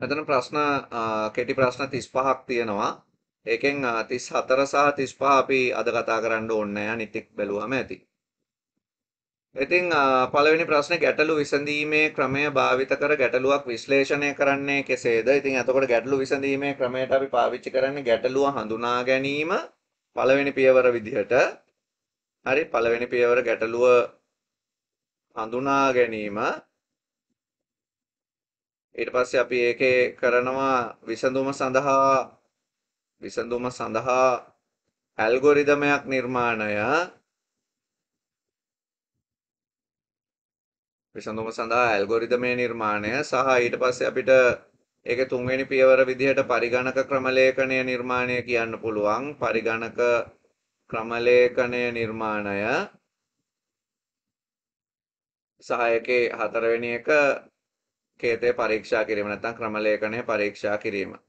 මෙතන ප්‍රශ්න කෙටි ප්‍රශ්න 35ක් තියෙනවා. ඒකෙන් 34 සහ 35 අපි අද කතා කරන්න ඕනේ නැහැ. අනිත් එක් බැලුවම ඇති. ඉතින් පළවෙනි ප්‍රශ්නේ ගැටලු විසඳීමේ ක්‍රමය භාවිත කර ගැටලුවක් විශ්ලේෂණය කරන්නේ කෙසේද? ඉතින් එතකොට ගැටලු විසඳීමේ ක්‍රමයට අපි පාවිච්චි කරන්නේ ගැටලුව හඳුනා ගැනීම පළවෙනි පියවර විදිහට. හරි පළවෙනි පියවර ගැටලුව හඳුනා ගැනීම. ඊට පස්සේ අපි ඒකේ කරනවා විසඳුම සඳහා ඇල්ගොරිදමයක් නිර්මාණය. විසඳුම සඳහා ඇල්ගොරිදමේ නිර්මාණය සහ ඊට පස්සේ අපිට ඒකේ තුන්වෙනි පියවර විදිහට පරිගණක ක්‍රමලේඛනය නිර්මාණය කියන්න පුළුවන්. පරිගණක ක්‍රමලේඛනය නිර්මාණය සහ ඒකේ හතරවෙනි එක කේතේ පරීක්ෂා කිරීම නැත්නම් ක්‍රමලේඛනය පරීක්ෂා කිරීම.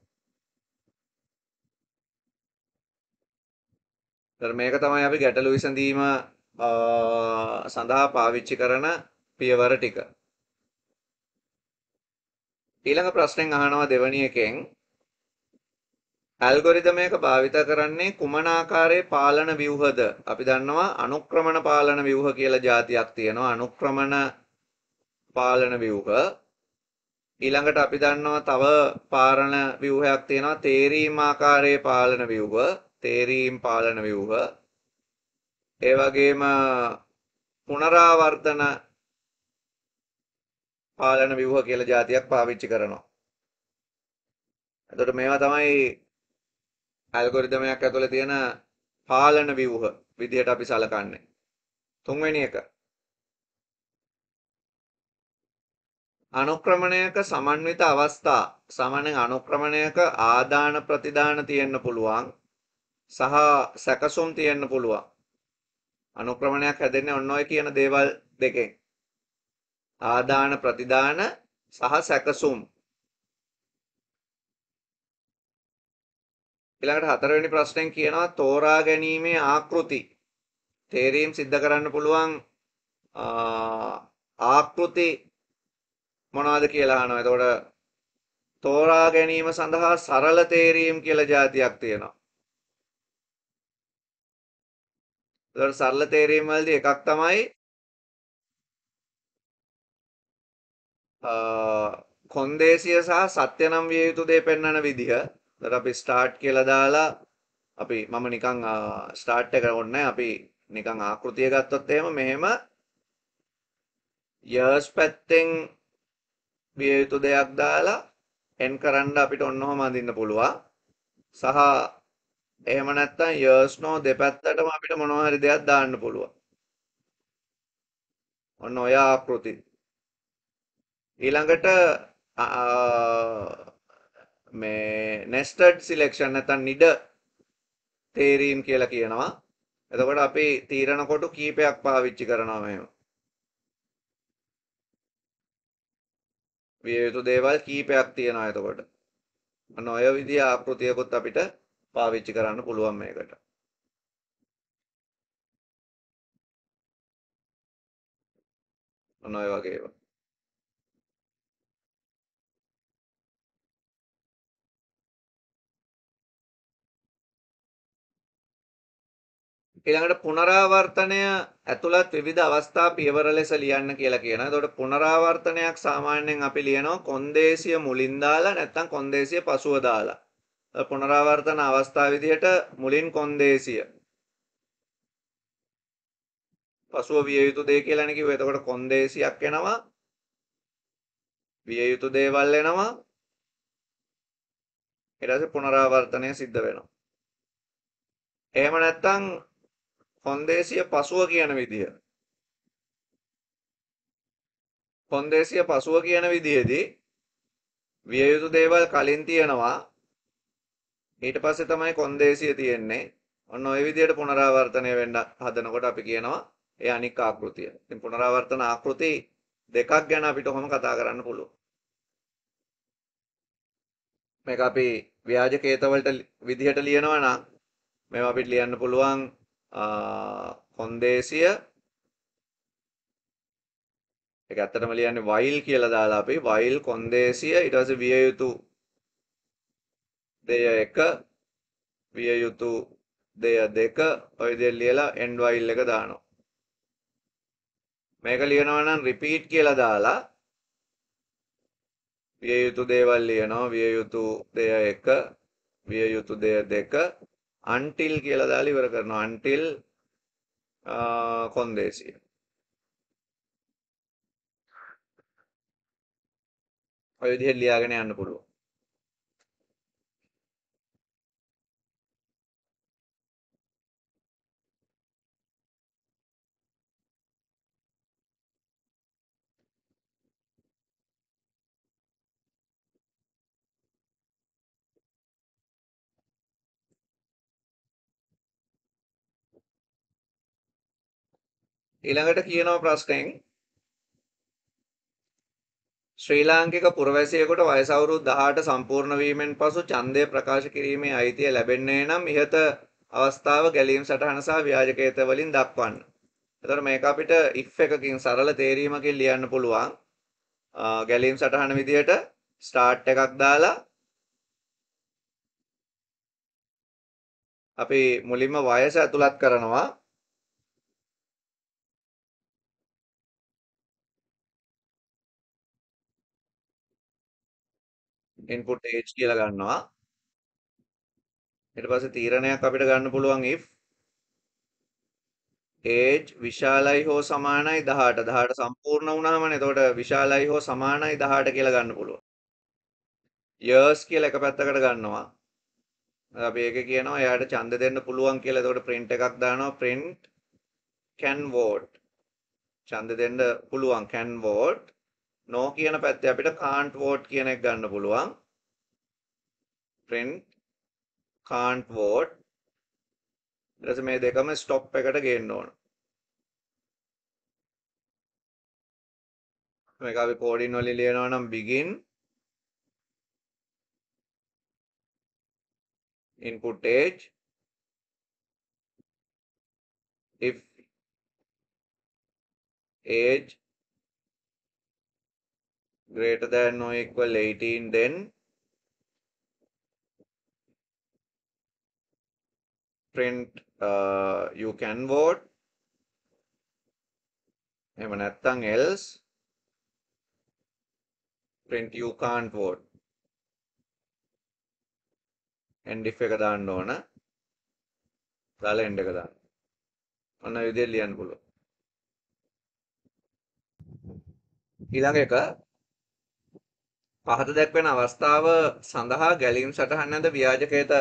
මේක තමයි අපි ගැටලු විසඳීම සඳහා පාවිච්චි කරන පියවර ටික. ඊළඟ ප්‍රශ්නෙන් අහනවා දෙවැනි එකෙන් ඇල්ගොරිදමයක භාවිත කරන්නේ කුමන ආකාරයේ පාලන ව්‍යුහද? අපි දන්නවා අනුක්‍රමණ පාලන ව්‍යුහ කියලා જાතියක් තියෙනවා. අනුක්‍රමණ පාලන ව්‍යුහ. ඊළඟට අපි දන්නවා තව පාලන ව්‍යුහයක් තියෙනවා තේරීම් ආකාරයේ පාලන ව්‍යුහ. තේරීම් පාලන ව්‍යුහ. ඒ වගේම පුනරාවර්තන පාලන ව්‍යුහ කියලා જાතියක් පාවිච්චි කරනවා. එතකොට මේවා තමයි ඇල්ගොරිදමයක් ඇතුලේ තියෙන පාලන ව්‍යුහ විදිහට අපි සලකන්නේ. තුන්වෙනි එක අනුක්‍රමණයක සමන්විත අවස්ථා. සාමාන්‍යයෙන් අනුක්‍රමණයක ආදාන ප්‍රතිදාන තියෙන්න පුළුවන් සහ සැකසුම් තියෙන්න පුළුවන්. අනුක්‍රමණයක් හැදෙන්නේ ඔන්න ඔය කියන දේවල් දෙකෙන්. ආදාන ප්‍රතිදාන සහ සැකසුම්. ඊළඟට හතරවෙනි ප්‍රශ්නෙන් කියනවා තෝරා ගැනීමේ ආකෘති. තේරීම් සිද්ධ කරන්න පුළුවන් ආකෘති මොනවද කියලා අහනවා. එතකොට තෝරා ගැනීම සඳහා සරල තේරීම් කියලා જાතියක් තියෙනවා. එතකොට සරල තේරීම් වලදී එකක් තමයි කොන්දේසිය සහ සත්‍ය නම් විය යුතු දේ පෙන්වන විදිහ. එතකොට අපි ස්ටාර්ට් කියලා දාලා අපි මම නිකන් ස්ටාර්ට් එක ඕනේ අපි නිකන් ආකෘතිය ගත්තොත් මෙහෙම යර්ස් පැත්තෙන් විය යුතු දෙයක් දාලා එන් කරන්න අපිට ඔන්නෝම අඳින්න පුළුවන්. සහ එහෙම නැත්නම් යර්ස් නෝ දෙපැත්තටම අපිට මොනවා හරි දෙයක් දාන්න පුළුවන්. ඔන්න ඔය ආකෘති. ඊළඟට මේ nested selection නැත්නම් නිඩ තේරීම් කියලා කියනවා. එතකොට අපි තීරණ කොටු කීපයක් පාවිච්චි කරනවා මෙහෙම. විය යුතු දේවල් කීපයක් තියෙනවා එතකොට. අන්න ඔය විදිහ ආකෘතියකුත් අපිට පාවිච්චි කරන්න පුළුවන් මේකට. ඔන්න ඔය වගේ ඒවා. ඊළඟට පුනරාවර්තනය ඇතුළත් විවිධ අවස්ථා පියවර ලෙස ලියන්න කියලා කියනවා. එතකොට පුනරාවර්තනයක් සාමාන්‍යයෙන් අපි ලියනවා කොන්දේසිය මුලින් දාලා නැත්නම් කොන්දේසිය පසුව දාලා. පුනරාවර්තන අවස්ථා විදිහට මුලින් කොන්දේසිය පසුව විය යුතු දේ කියලානේ කිව්වේ. එතකොට කොන්දේසියක් එනවා. විය යුතු දේවල් එනවා. ඊට පස්සේ පුනරාවර්තනය සිද්ධ වෙනවා. එහෙම නැත්නම් කොන්දේසිය පසුව කියන විදිය. කොන්දේසිය පසුව කියන විදිහේදී විය යුතු දේවල් කලින් තියෙනවා. ඊට පස්සේ තමයි කොන්දේසිය තියෙන්නේ. ඔන්න ඔය විදිහට පුනරාවර්තනය වෙන්න හදනකොට අපි කියනවා ඒ අනික් ආකෘතිය. ඉතින් පුනරාවර්තන ආකෘති දෙකක් ගැන අපිට කොහොම කතා කරන්න පුළුවන්. මේක අපි ව්‍යාජ කේතවලට විදිහට ලියනවා නම් මේවා අපිට ලියන්න පුළුවන් කොන්දේසිය ඒක ඇත්තටම ලියන්නේ while කියලා දාලා අපි while කොන්දේසිය ඊට පස්සේ විය යුතු දෙය 1 විය යුතු දෙය 2 ඔය විදිහට ලියලා end while එක දානවා. මේක ලියනවා නම් repeat කියලා දාලා විය යුතු දේවල් ලියනවා විය යුතු දෙය 1 විය යුතු දෙය 2 until කියලා දාලා ඉවර කරනවා until කොන්දේසිය. ඔය විදිහට ලියාගෙන යන්න පුළුවන්. ඊළඟට කියනවා ප්‍රශ්නෙන් ශ්‍රී ලාංකික පුරවැසියෙකුට වයස අවුරුදු 18 සම්පූර්ණ වීමෙන් පසු ඡන්දය ප්‍රකාශ කිරීමේ අයිතිය ලැබෙන්නේ නම් ඉහත අවස්ථාව ගැලීම් සටහන සහ ව්‍යාජකේත වලින් දක්වන්න. එතකොට මේක අපිට if එකකින් සරල තේරීමකින් ලියන්න පුළුවන්. ගැලීම් සටහන විදිහට start එකක් දාලා අපි මුලින්ම වයස ඇතුළත් කරනවා. input age කියලා ගන්නවා. ඊට පස්සේ තීරණයක් අපිට ගන්න පුළුවන් if age විශාලයි හෝ සමානයි 18. 18 සම්පූර්ණ වුණාමනේ. එතකොට විශාලයි හෝ සමානයි 18 කියලා ගන්න පුළුවන්. years කියලා එක පැත්තකට ගන්නවා. අපි ඒකේ කියනවා එයාට ඡන්ද දෙන්න පුළුවන් කියලා. එතකොට print එකක් දානවා print can vote. ඡන්ද දෙන්න පුළුවන් can vote. no කියන පැත්තේ අපිට can't vote කියන එක ගන්න පුළුවන්. print can't vote. ඊට පස්සේ මේ දෙකම stop එකට ගේන්න ඕන. මේක අපි කෝඩින් වලින් ලියනවා නම් begin input age if age greater than or equal 18 then print you can vote. එහෙම නැත්නම් else print you can't vote. end if එක දාන්න ඕන. දාලා end එක දාන්න. ඔන්න ඔය විදිහට ලියන්න පුළුවන්. ඊළඟ එක පහත දැක්වෙන අවස්ථාව සඳහා ගැලීම් සටහන් නැද ව්‍යාජකයට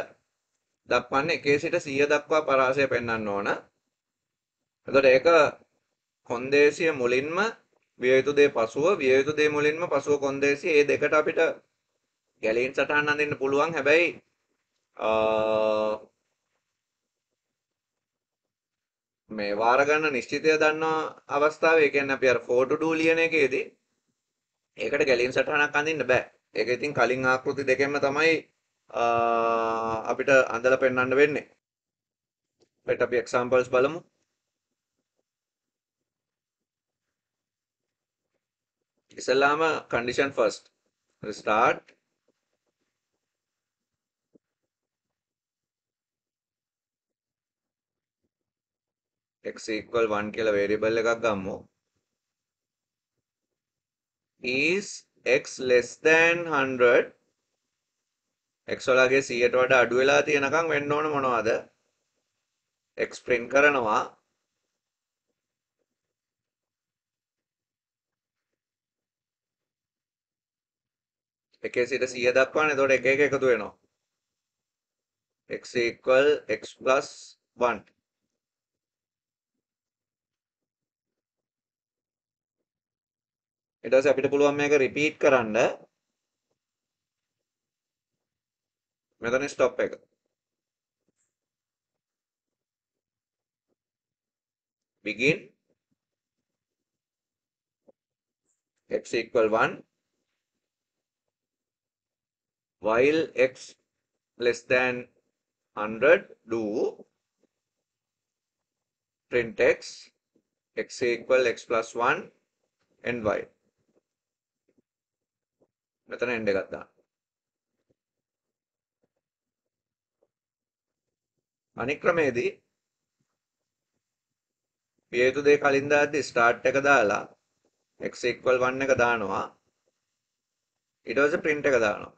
දක්වන්නේ 1 සිට 100 දක්වා පරාසය පෙන්වන්න ඕන. එතකොට ඒක කොන්දේසිය මුලින්ම විය යුතු දේ පසුව විය යුතු දේ මුලින්ම පසුව කොන්දේසිය මේ දෙකට අපිට ගැලීම් සටහන් අඳින්න පුළුවන්. හැබැයි මේ වාර ගන්න නිශ්චිතය දන්න අවස්ථාවේ ඒ කියන්නේ අපි අර for to do ලියන එකේදී ඒකට ගැලීම් සටහනක් අඳින්න බෑ. ඒක ඉතින් කලින් ආකෘති දෙකෙන්ම තමයි අපිට අඳලා පෙන්වන්න වෙන්නේ. ඊට අපි examples බලමු. ඉස්සෙල්ලාම condition first. start x equal 1 කියලා variable එකක් ගමු. is x less than 100 x වලගේ 100ට වඩා අඩු වෙලා තියෙනකම් වෙන්න ඕන මොනවද? x print කරනවා. එකේ සිට 100 දක්වානේ. එතකොට එක එක එකතු වෙනවා. x equal x plus 1. ඊට පස්සේ අපිට පුළුවන් මේක රිපීට් කරන්න. මෙතන ස්ටොප් එක. begin x equal 1 while x less than 100 do print x equal x plus 1 ny. මෙතන end එකක් දාන්න. අනික් ක්‍රමේදී පිය යුතු දේ කලින් දාද්දි start එක දාලා x equal 1 එක දානවා. ඊට පස්සේ print එක දානවා.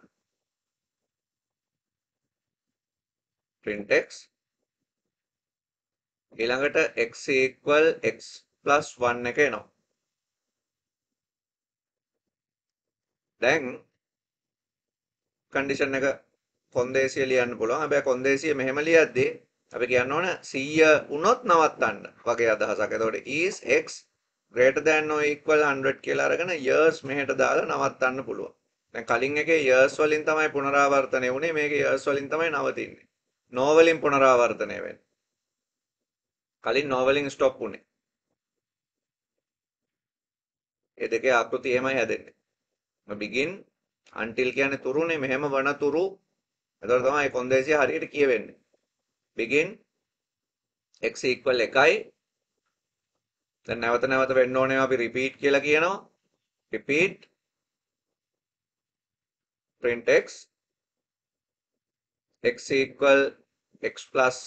print x ඊළඟට x equal x plus 1 එක එනවා. දැන් කන්ඩිෂන් එක කොන්දේසිය ලියන්න පුළුවන්. හැබැයි කොන්දේසිය මෙහෙම ලියද්දී අපි කියන්න ඕන 100 වුණොත් නවත්තන්න වගේ අදහසක්. එතකොට is x greater than or equal 100 කියලා අරගෙන years මෙහෙට දාලා නවත්තන්න පුළුවන්. දැන් කලින් එකේ years වලින් තමයි පුනරාවර්තනය වුනේ. මේකේ years වලින් තමයි නවතින්නේ. no වලින් පුනරාවර්තනය වෙන්නේ. කලින් no වලින් stop වුනේ. ඒ දෙකේ ආකෘති එහෙමයි හැදෙන්නේ. begin until කියන්නේ තුරුනේ මෙහෙම වන තුරු. එතකොට තමයි කොන්දේසිය හරියට කියවෙන්නේ. begin x equal 1යි. දැන් නැවත නැවත වෙන්න ඕනේ අපි repeat කියලා කියනවා. repeat print x x equal x plus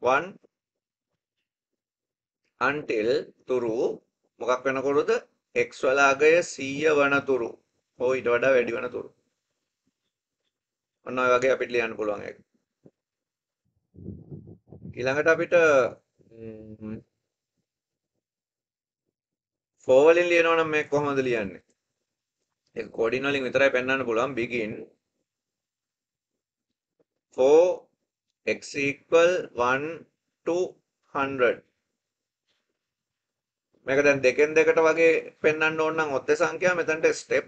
1 until තුරු මොකක් වෙනකොටද x වල අගය 100 වන තුරු. හෝ ඊට වඩා වැඩි වන තුරු. ඔන්න ඔය වගේ අපිට ලියන්න පුළුවන් ඒක. ඊළඟට අපිට for වලින් ලියනවා නම් මේක කොහොමද ලියන්නේ? ඒක කෝඩින් වලින් විතරයි පෙන්වන්න පුළුවන්. begin for x equal 1 to 100. මේක දැන් දෙකෙන් දෙකට වගේ පෙන්වන්න ඕන නම් ඔත්තේ සංඛ්‍යාව මෙතනට step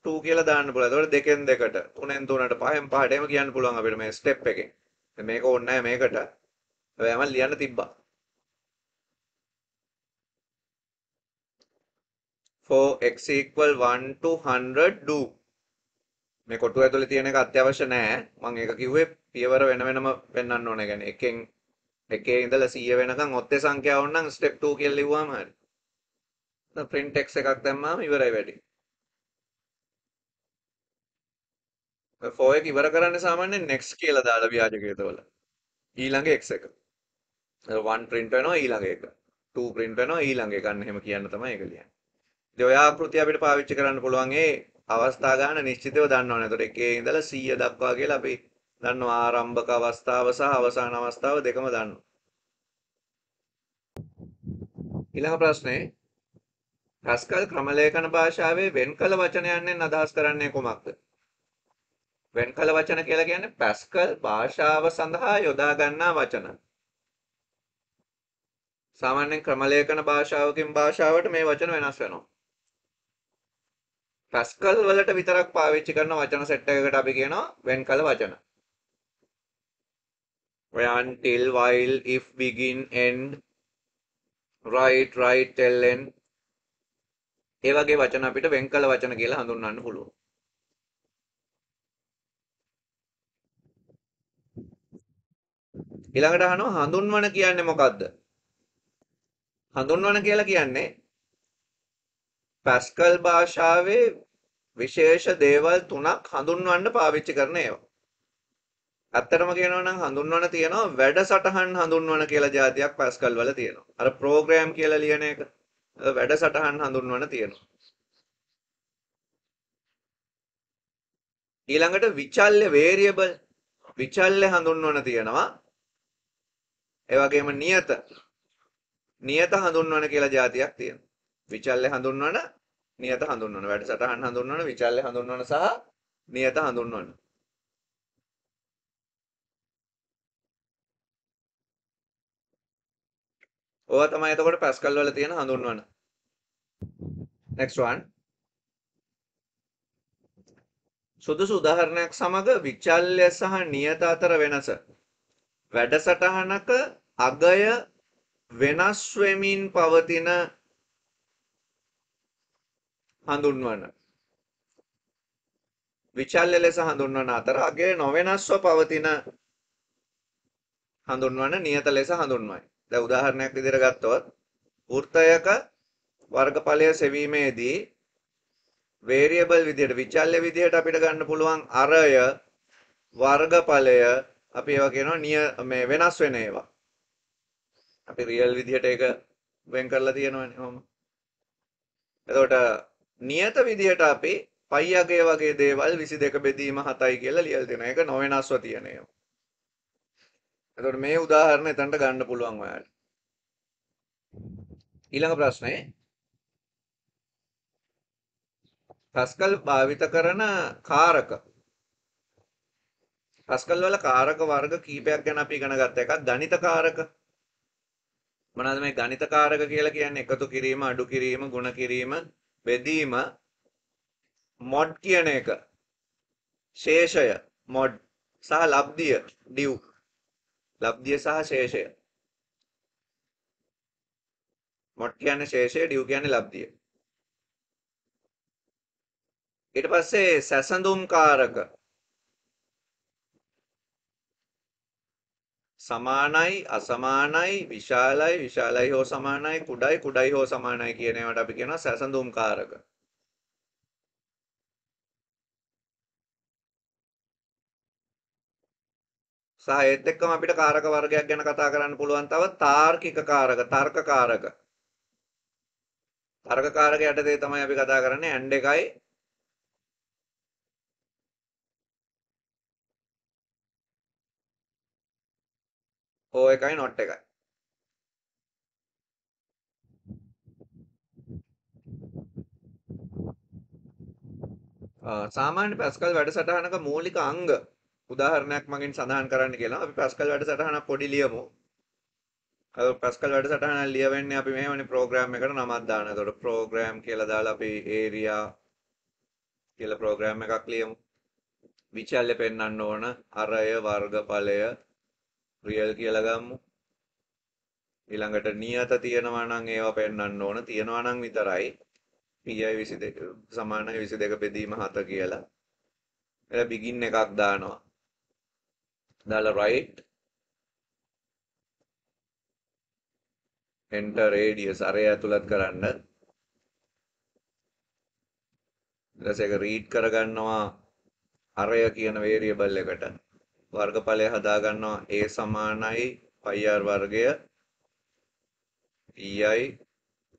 2 කියලා දාන්න පුළුවන්. ඒතකොට දෙකෙන් දෙකට, තුනෙන් තුනට, පහෙන් පහට එහෙම කියන්න පුළුවන් අපිට මේ step එකෙන්. මේක ඕනේ නැහැ මේකට. හැබැයි මම ලියන්න තිබ්බා. for x equal 1 to 100 do. මේ කොටුව ඇතුලේ තියෙන එක අත්‍යවශ්‍ය නැහැ. මම ඒක කිව්වේ පියවර වෙන වෙනම පෙන්වන්න ඕනේ. يعني එකේ ඉඳලා 100 වෙනකන් ඔත්තේ සංඛ්‍යාව ඕන නම් step 2 කියලා ලිව්වම හරි. දැන් print x එකක් දැම්මම ඉවරයි වැඩි. for එක ඉවර කරන්නේ සාමාන්‍යයෙන් next කියලා දාලා ව්‍යාජකයතවල. ඊළඟ x එක. 1 print වෙනවා ඊළඟ එක. 2 print වෙනවා ඊළඟ එක. අන්න එහෙම කියන්න තමයි ඒක ලියන්නේ. ඉතින් ඔය ආකෘතිය අපිට පාවිච්චි කරන්න පුළුවන් ඒ අවස්ථා ගන්න නිශ්චිතව දන්න ඕනේ. එතකොට එකේ ඉඳලා 100 දක්වා කියලා අපි දන්නවා ආරම්භක අවස්ථාව සහ අවසාන අවස්ථාව දෙකම දන්නවා. ඊළඟ ප්‍රශ්නේ pascal ක්‍රමලේඛන භාෂාවේ වෙන් කළ වචනයන්ෙන් අදහස් කරන්නේ කොමක්ද? වෙන් කළ වචන කියලා කියන්නේ pascal භාෂාව සඳහා යොදා ගන්නා වචන. සාමාන්‍යයෙන් ක්‍රමලේඛන භාෂාවකින් භාෂාවට මේ වචන වෙනස් වෙනවා. pascal වලට විතරක් පාවිච්චි කරන වචන සෙට් එකකට අපි කියනවා වෙන් කළ වචන. until, while, if, begin, end, right, tell, end. ඒ වගේ වචන අපිට වෙන් කළ වචන කියලා හඳුන්වන්න පුළුවන්. ඊළඟට අහනවා හඳුන්වන කියන්නේ මොකක්ද? හඳුන්වන කියලා කියන්නේ pascal භාෂාවේ විශේෂ දේවල් තුනක් හඳුන්වන්න පාවිච්චි කරන ඒවා. ඇත්තටම කියනවා නම් හඳුන්වන තියෙනවා වැඩසටහන් හඳුන්වන කියලා જાතියක් pascal වල තියෙනවා. අර program කියලා ලියන එක වැඩසටහන් හඳුන්වන තියෙනවා. ඊළඟට විචල්්‍ය variable විචල්්‍ය හඳුන්වන තියෙනවා. ඒ වගේම නියත හඳුන්වන කියලා જાතියක් තියෙනවා. විචල්්‍ය හඳුන්වන, නියත හඳුන්වන, වැඩසටහන් හඳුන්වන, විචල්්‍ය හඳුන්වන සහ නියත හඳුන්වන. ඕවා තමයි එතකොට pascal වල තියෙන හඳුන්වන. next one. සුදුසු උදාහරණයක් සමග විචල්්‍ය සහ නියත අතර වෙනස. වැඩසටහනක අගය වෙනස් වෙමින් පවතින හඳුන්වන. විචල්්‍ය ලෙස හඳුන්වන අතර අගය නොවෙනස්ව පවතින හඳුන්වන නියත ලෙස හඳුන්වයි. දැන් උදාහරණයක් විදිහට ගත්තොත් වෘත්තයක වර්ගඵලය සෙවීමේදී වේරියබල් විදියට විචල්්‍ය විදියට අපිට ගන්න පුළුවන් අරය වර්ගඵලය අපි ඒවා කියනවා මේ වෙනස් වෙන ඒවා. අපි රියල් විදියට ඒක වෙන් කරලා තියෙනවනේ ඔහොම. එතකොට නියත විදියට අපි පයි අගය වගේ දේවල් 22 බෙදීම 7යි කියලා ලියලා තියෙනවා. ඒක නොවෙනස්ව තියෙන ඒවා. එතකොට මේ උදාහරණ එතනට ගන්න පුළුවන් ඔයාලට. ඊළඟ ප්‍රශ්නේ pascal භාවිත කරන කාරක. pascal වල කාරක වර්ග කීපයක් ගැන අපි ඉගෙන ගත්ත එකක් ගණිත කාරක. මොනවාද මේ ගණිත කාරක කියලා කියන්නේ? එකතු කිරීම, අඩු කිරීම, ගුණ කිරීම, බෙදීම, මොඩ් කියන එක. ශේෂය මොඩ් සහ ලබ්ධිය ඩිව්. ලබ්ධිය සහ ශේෂය. මොඩ් කියන්නේ ශේෂය, ඩිව් කියන්නේ ලබ්ධිය. ඊට පස්සේ සැසඳුම් කාරක. සමානයි, අසමානයි, විශාලයි, විශාලයි හෝ සමානයි, කුඩයි, කුඩයි හෝ සමානයි කියන ඒවාට අපි කියනවා සැසඳුම් කාරක. සහ ඒත් එක්කම අපිට කාරක වර්ගයක් ගැන කතා කරන්න පුළුවන් තව තාර්කික කාරක, තර්ක කාරක. තර්ක කාරක යටතේ තමයි අපි කතා කරන්නේ AND එකයි O එකයි not එකයි. සාමාන්‍ය පැස්කල් වැඩසටහනක මූලික අංග උදාහරණයක් මගින් සඳහන් කරන්න කියලා අපි පැස්කල් වැඩසටහනක් පොඩි ලියමු. පැස්කල් වැඩසටහන ලියවෙන්නේ අපි මෙහෙමනේ ප්‍රෝග්‍රෑම් එකට නමක් දාන. එතකොට ප්‍රෝග්‍රෑම් කියලා දාලා අපි ඒරියා කියලා ප්‍රෝග්‍රෑම් එකක් ලියමු. විචල්්‍ය පෙන්වන්න ඕන අරය වර්ගඵලය රියල් කියලා ගමු. ඊළඟට නියත තියෙනවා නම් ඒවා පෙන්වන්න ඕන. තියෙනවා නම් විතරයි pi 22 සමානයි 22 බෙදීම 7 කියලා. එළ begin එකක් දානවා. දාලා right enter radius අරය ඇතුළත් කරන්න. ඊට පස්සේ ඒක read කරගන්නවා අරය කියන variable එකට. වර්ගඵලය හදා ගන්නවා a සමානයි pi r වර්ගය pi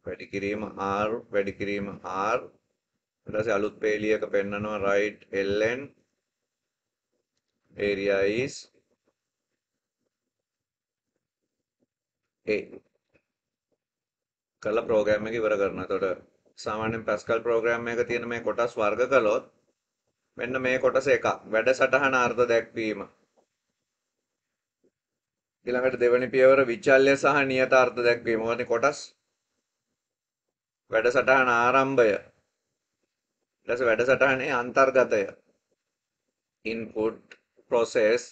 වැඩි කිරීම r වැඩි කිරීම r. ඊට පස්සේ අලුත් පේලියක පෙන්නනවා right ln area is a කළා ප්‍රෝග්‍රෑම් එක ඉවර කරනවා. එතකොට සාමාන්‍යයෙන් Pascal ප්‍රෝග්‍රෑම් එකක තියෙන මේ කොටස් වර්ග කළොත් මෙන්න මේ කොටස එකක් වැඩසටහන අර්ථ දැක්වීම. ඊළඟට දෙවෙනි පියවර විචල්්‍ය සහ නියත අර්ථ දැක්වීම. මොකද කොටස් වැඩසටහන ආරම්භය. ඊට පස්සේ වැඩසටහනේ අන්තර්ගතය. input process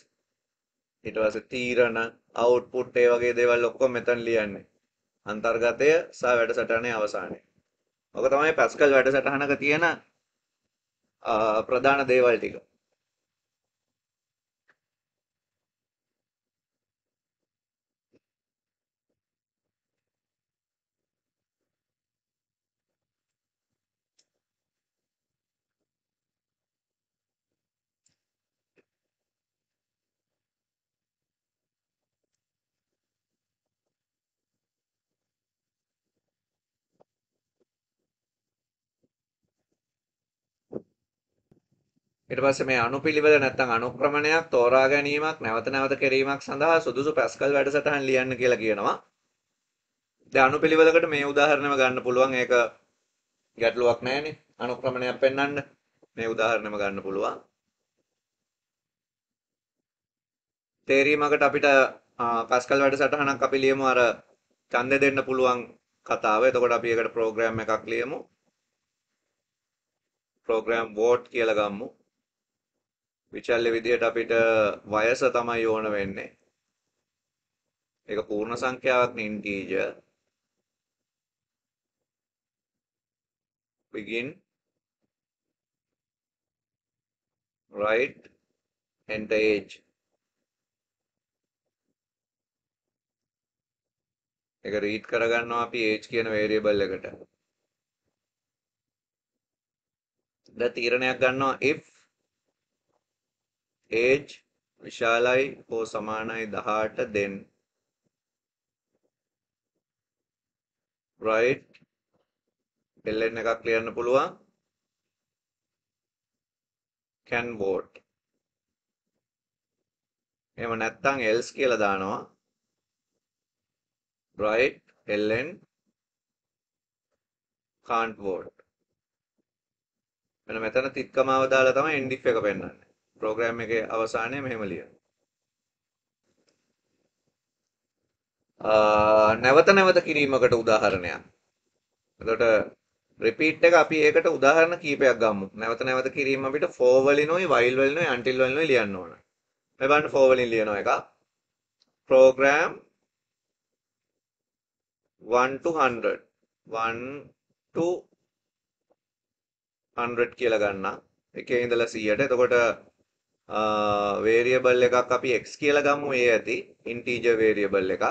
ඊට පස්සේ තීරණ output ඒ වගේ දේවල් ඔක්කොම මෙතන ලියන්නේ. අන්තර්ගතය සහ වැඩසටහනේ අවසානය. ඔක තමයි Pascal වැඩසටහනක තියෙන ප්‍රධාන දේවල් ටික. ඊට පස්සේ මේ අනුපිළිවෙල නැත්නම් අනුක්‍රමණයක් තෝරා ගැනීමක් නැවත නැවත කිරීමක් සඳහා සුදුසු Pascal වැඩසටහන් ලියන්න කියලා කියනවා. දැන් අනුපිළිවෙලකට මේ උදාහරණයම ගන්න පුළුවන්. ඒක ගැටලුවක් නැහැනේ. අනුක්‍රමණයක් පෙන්වන්න මේ උදාහරණයම ගන්න පුළුවන්. තේරීමකට අපිට Pascal වැඩසටහනක් අපි ලියමු අර ඡන්දෙ දෙන්න පුළුවන් කතාව. එතකොට අපි ඒකට ප්‍රෝග්‍රෑම් එකක් ලියමු. ප්‍රෝග්‍රෑම් vote කියලා ගමු. විචල්්‍ය විදිහට අපිට වයස තමයි ඕන වෙන්නේ. ඒක පූර්ණ සංඛ්‍යාවක් නේ integer. begin right enter age. ඒක රීඩ් කරගන්නවා අපි age කියන variable එකට. දැන් තීරණයක් ගන්නවා if age විශාලයි හෝ සමානයි 18 then right ln එකක් ලියන්න පුළුවන් can vote. එහෙම නැත්නම් else කියලා දානවා right ln can't vote. මෙන්න මෙතන තිත්කමාව දාලා තමයි end if එක පෙන්නන්නේ. ප්‍රෝග්‍රෑම් එකේ අවසානයේ මෙහෙම ලියන්න. නැවත නැවත කිරීමකට උදාහරණයක්. එතකොට repeat එක අපි ඒකට උදාහරණ කීපයක් ගමු. නැවත නැවත කිරීම අපිට for වලිනුයි while වලිනුයි until වලිනුයි ලියන්න ඕන. මේ බලන්න for වලින් ලියනවා එක. program 1 to 100 1 to 100 කියලා ගන්න. එකේ ඉඳලා 100ට. එතකොට variable එකක් අපි x කියලා ගමු. ඒ ඇති integer variable එකක්.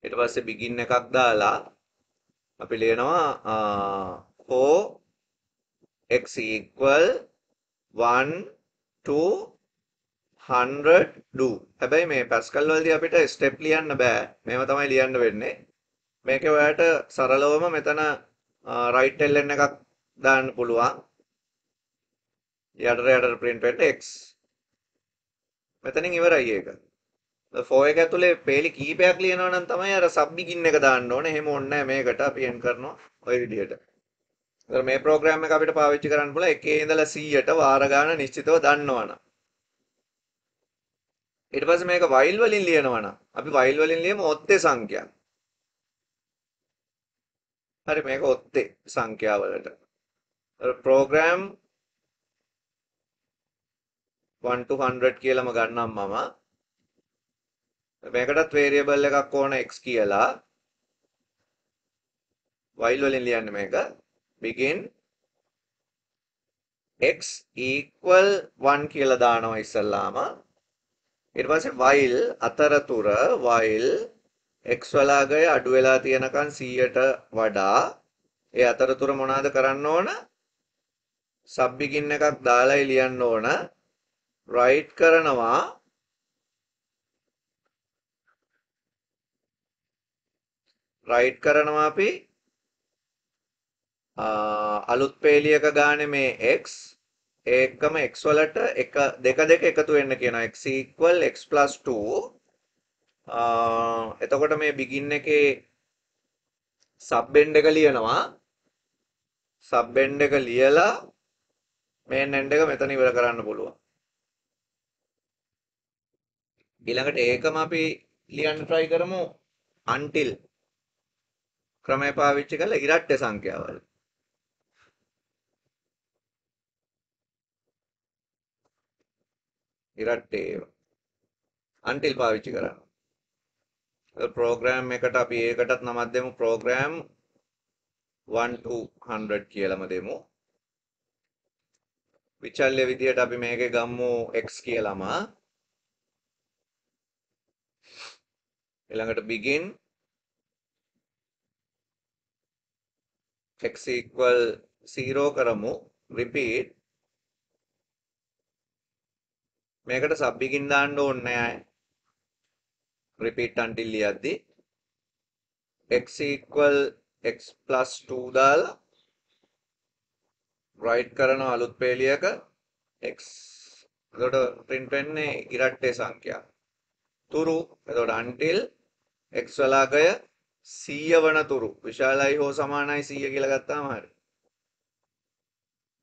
ඊට පස්සේ begin එකක් දාලා අපි ලියනවා for x equal 1 to 100 do. හැබැයි මේ Pascal වලදී අපිට step ලියන්න බෑ. මේව තමයි ලියන්න වෙන්නේ. මේකේ ඔයාලට සරලවම මෙතන right ln එකක් දාන්න පුළුවන්. යටට print වෙන්න x. මෙතනින් ඉවරයි ඒක. for එක ඇතුලේ පේලි කීපයක් ලියනවා නම් තමයි අර sub begin එක දාන්න ඕනේ. එහෙම ඕනේ නැහැ මේකට. අපි end කරනවා ওই විදිහට. ඒතර මේ ප්‍රෝග්‍රෑම් එක අපිට පාවිච්චි කරන්න පුළුවන් එකේ ඉඳලා 100ට වාර ගන්න නිශ්චිතව දන්නවනම්. ඊට පස්සේ මේක while වලින් ලියනවා නම් අපි while වලින් ලියමු ඔත්තේ සංඛ්‍යා. හරි මේක ඔත්තේ සංඛ්‍යා වලට. program 1 to 100 කියලාම ගන්නම් මම. මේකටත් variable එකක් ඕන x කියලා. while වලින් ලියන්නේ මේක. begin x equal 1 කියලා දානවා ඉස්සල්ලාම. ඊට පස්සේ while අතරතුර while x වලාගය අඩු වෙලා තියෙනකන් 100ට වඩා ඒ අතරතුර මොනවාද කරන්න ඕන? sub begin එකක් දාලායි ලියන්න ඕන. write කරනවා අපි අලුත් පේලියක ගානේ මේ x ඒකම x වලට එක දෙක එකතු වෙන්න කියනවා x equal x plus 2 එතකොට මේ begin එකේ sub end එක ලියනවා sub end එක ලියලා main end එක මෙතන ඉවර කරන්න පුළුවන් ඊළඟට ඒකම අපි ලියන්න try කරමු until ක්‍රමය පාවිච්චි කරලා ඉරට්ට සංඛ්‍යාවල ඉරට්ටේ until පාවිච්චි කරනවා program එකට අපි ඒකටත් නමක් දෙමු program 1 to 100 කියලාම දෙමු විචල්්‍ය විදියට අපි මේකේ ගම්මු x කියලාම ඊළඟට begin x equal 0 කරමු repeat මේකට sub begin දාන්න ඕනේ නැහැ repeat until ලියද්දි x equal x plus 2 දාලා write කරන අලුත් පේලියක x එතකොට print වෙන්නේ ඉරට්ටේ සංඛ්‍යා තුරු එතකොට until x වලාගය 100 වන තුරු විශාලයි හෝ සමානයි 100 කියලා ගත්තාම හරි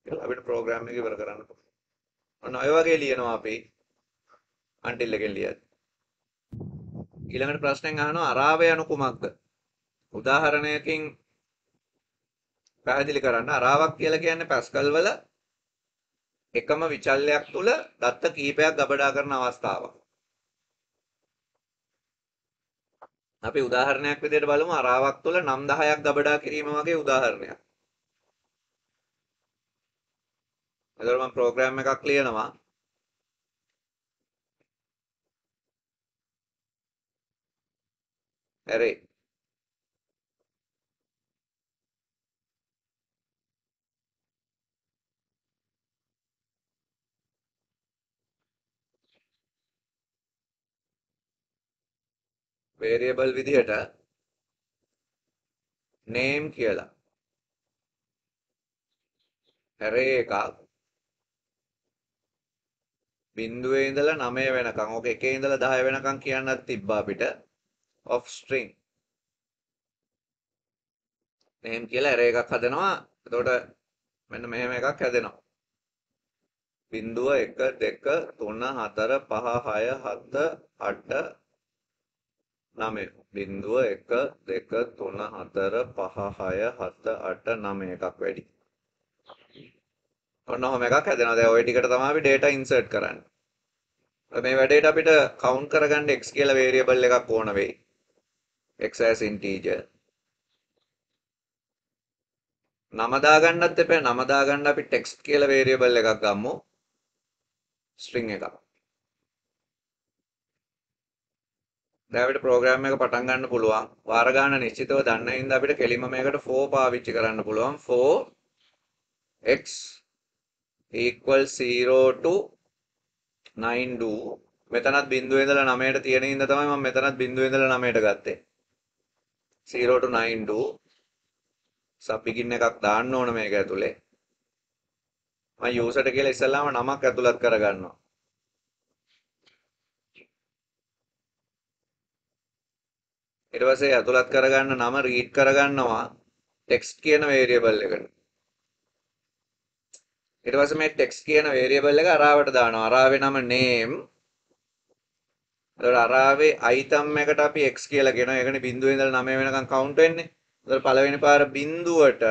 කියලා අපිට ප්‍රෝග්‍රෑම් එක ඉවර කරන්න පුළුවන් ඔන්න ඔය වගේ ලියනවා අපි until එකෙන් ලියද්දි ඊළඟට ප්‍රශ්නෙන් අහනවා අරාවය anu කුමක්ද උදාහරණයකින් පැහැදිලි කරන්න අරාවක් කියලා කියන්නේ පැස්කල් වල එකම විචල්‍යයක් තුල දත්ත කීපයක් ගබඩා කරන අවස්ථාවක්. අපි උදාහරණයක් විදිහට බලමු අරාවක් තුල නම් 10ක් ගබඩා කිරීම වගේ උදාහරණයක්. එතකොට මම ප්‍රෝග්‍රෑම් එකක් ලියනවා. array. variable විදිහට name කියලා array එකක් බිඳුවේ ඉඳලා 9 වෙනකන් ඕක 1 ඉඳලා 10 වෙනකන් කියන්නත් තිබ්බා අපිට of string name කියලා array එකක් හදනවා. එතකොට මෙන්න මෙහෙම එකක් හැදෙනවා. 0 1 2 3 4 5 6 7 8 9 0 1 2 3 4 5 6 7 8 9 එකක් වැඩි. ඔන්න ඔහොම එකක් හැදෙනවා. දැන් ওই ටිකට තමයි අපි data insert කරන්නේ. මේ වැඩේට අපිට count කරගන්න x කියලා variable එකක් ඕන වෙයි. x as integer. නම දාගන්නත් එපා. නම දාගන්න අපි text කියලා variable එකක් ගමු. string එකක්. දැන් අපිට program එක පටන් ගන්න පුළුවන්. වාර ගන්න නිශ්චිතව දන්න හින්දා අපිට කෙලින්ම මේකට for පාවිච්චි කරන්න පුළුවන්. for x equals 0 to 9 do මෙතනත් බිඳුවේ ඉඳලා 9ට තියෙන හින්දා තමයි මම මෙතනත් බිඳුවේ ඉඳලා 9ට ගත්තේ. 0 to 9 do sub begin එකක් දාන්න ඕන මේක ඇතුලේ. මම user කියලා ඉස්සෙල්ලාම නමක් ඇතුළත් කරගන්නවා. ඊට පස්සේ ඇතුළත් කරගන්න නම read කරගන්නවා text කියන variable එකට. ඊට පස්සේ මේ text කියන variable එක අරාවට දානවා. අරාවේ නම name. එතකොට අරාවේ item එකට අපි x කියලා කියනවා. ඒකනේ බිඳුවේ ඉඳලා 9 වෙනකන් count වෙන්නේ. එතකොට පළවෙනි පාර බිඳුවට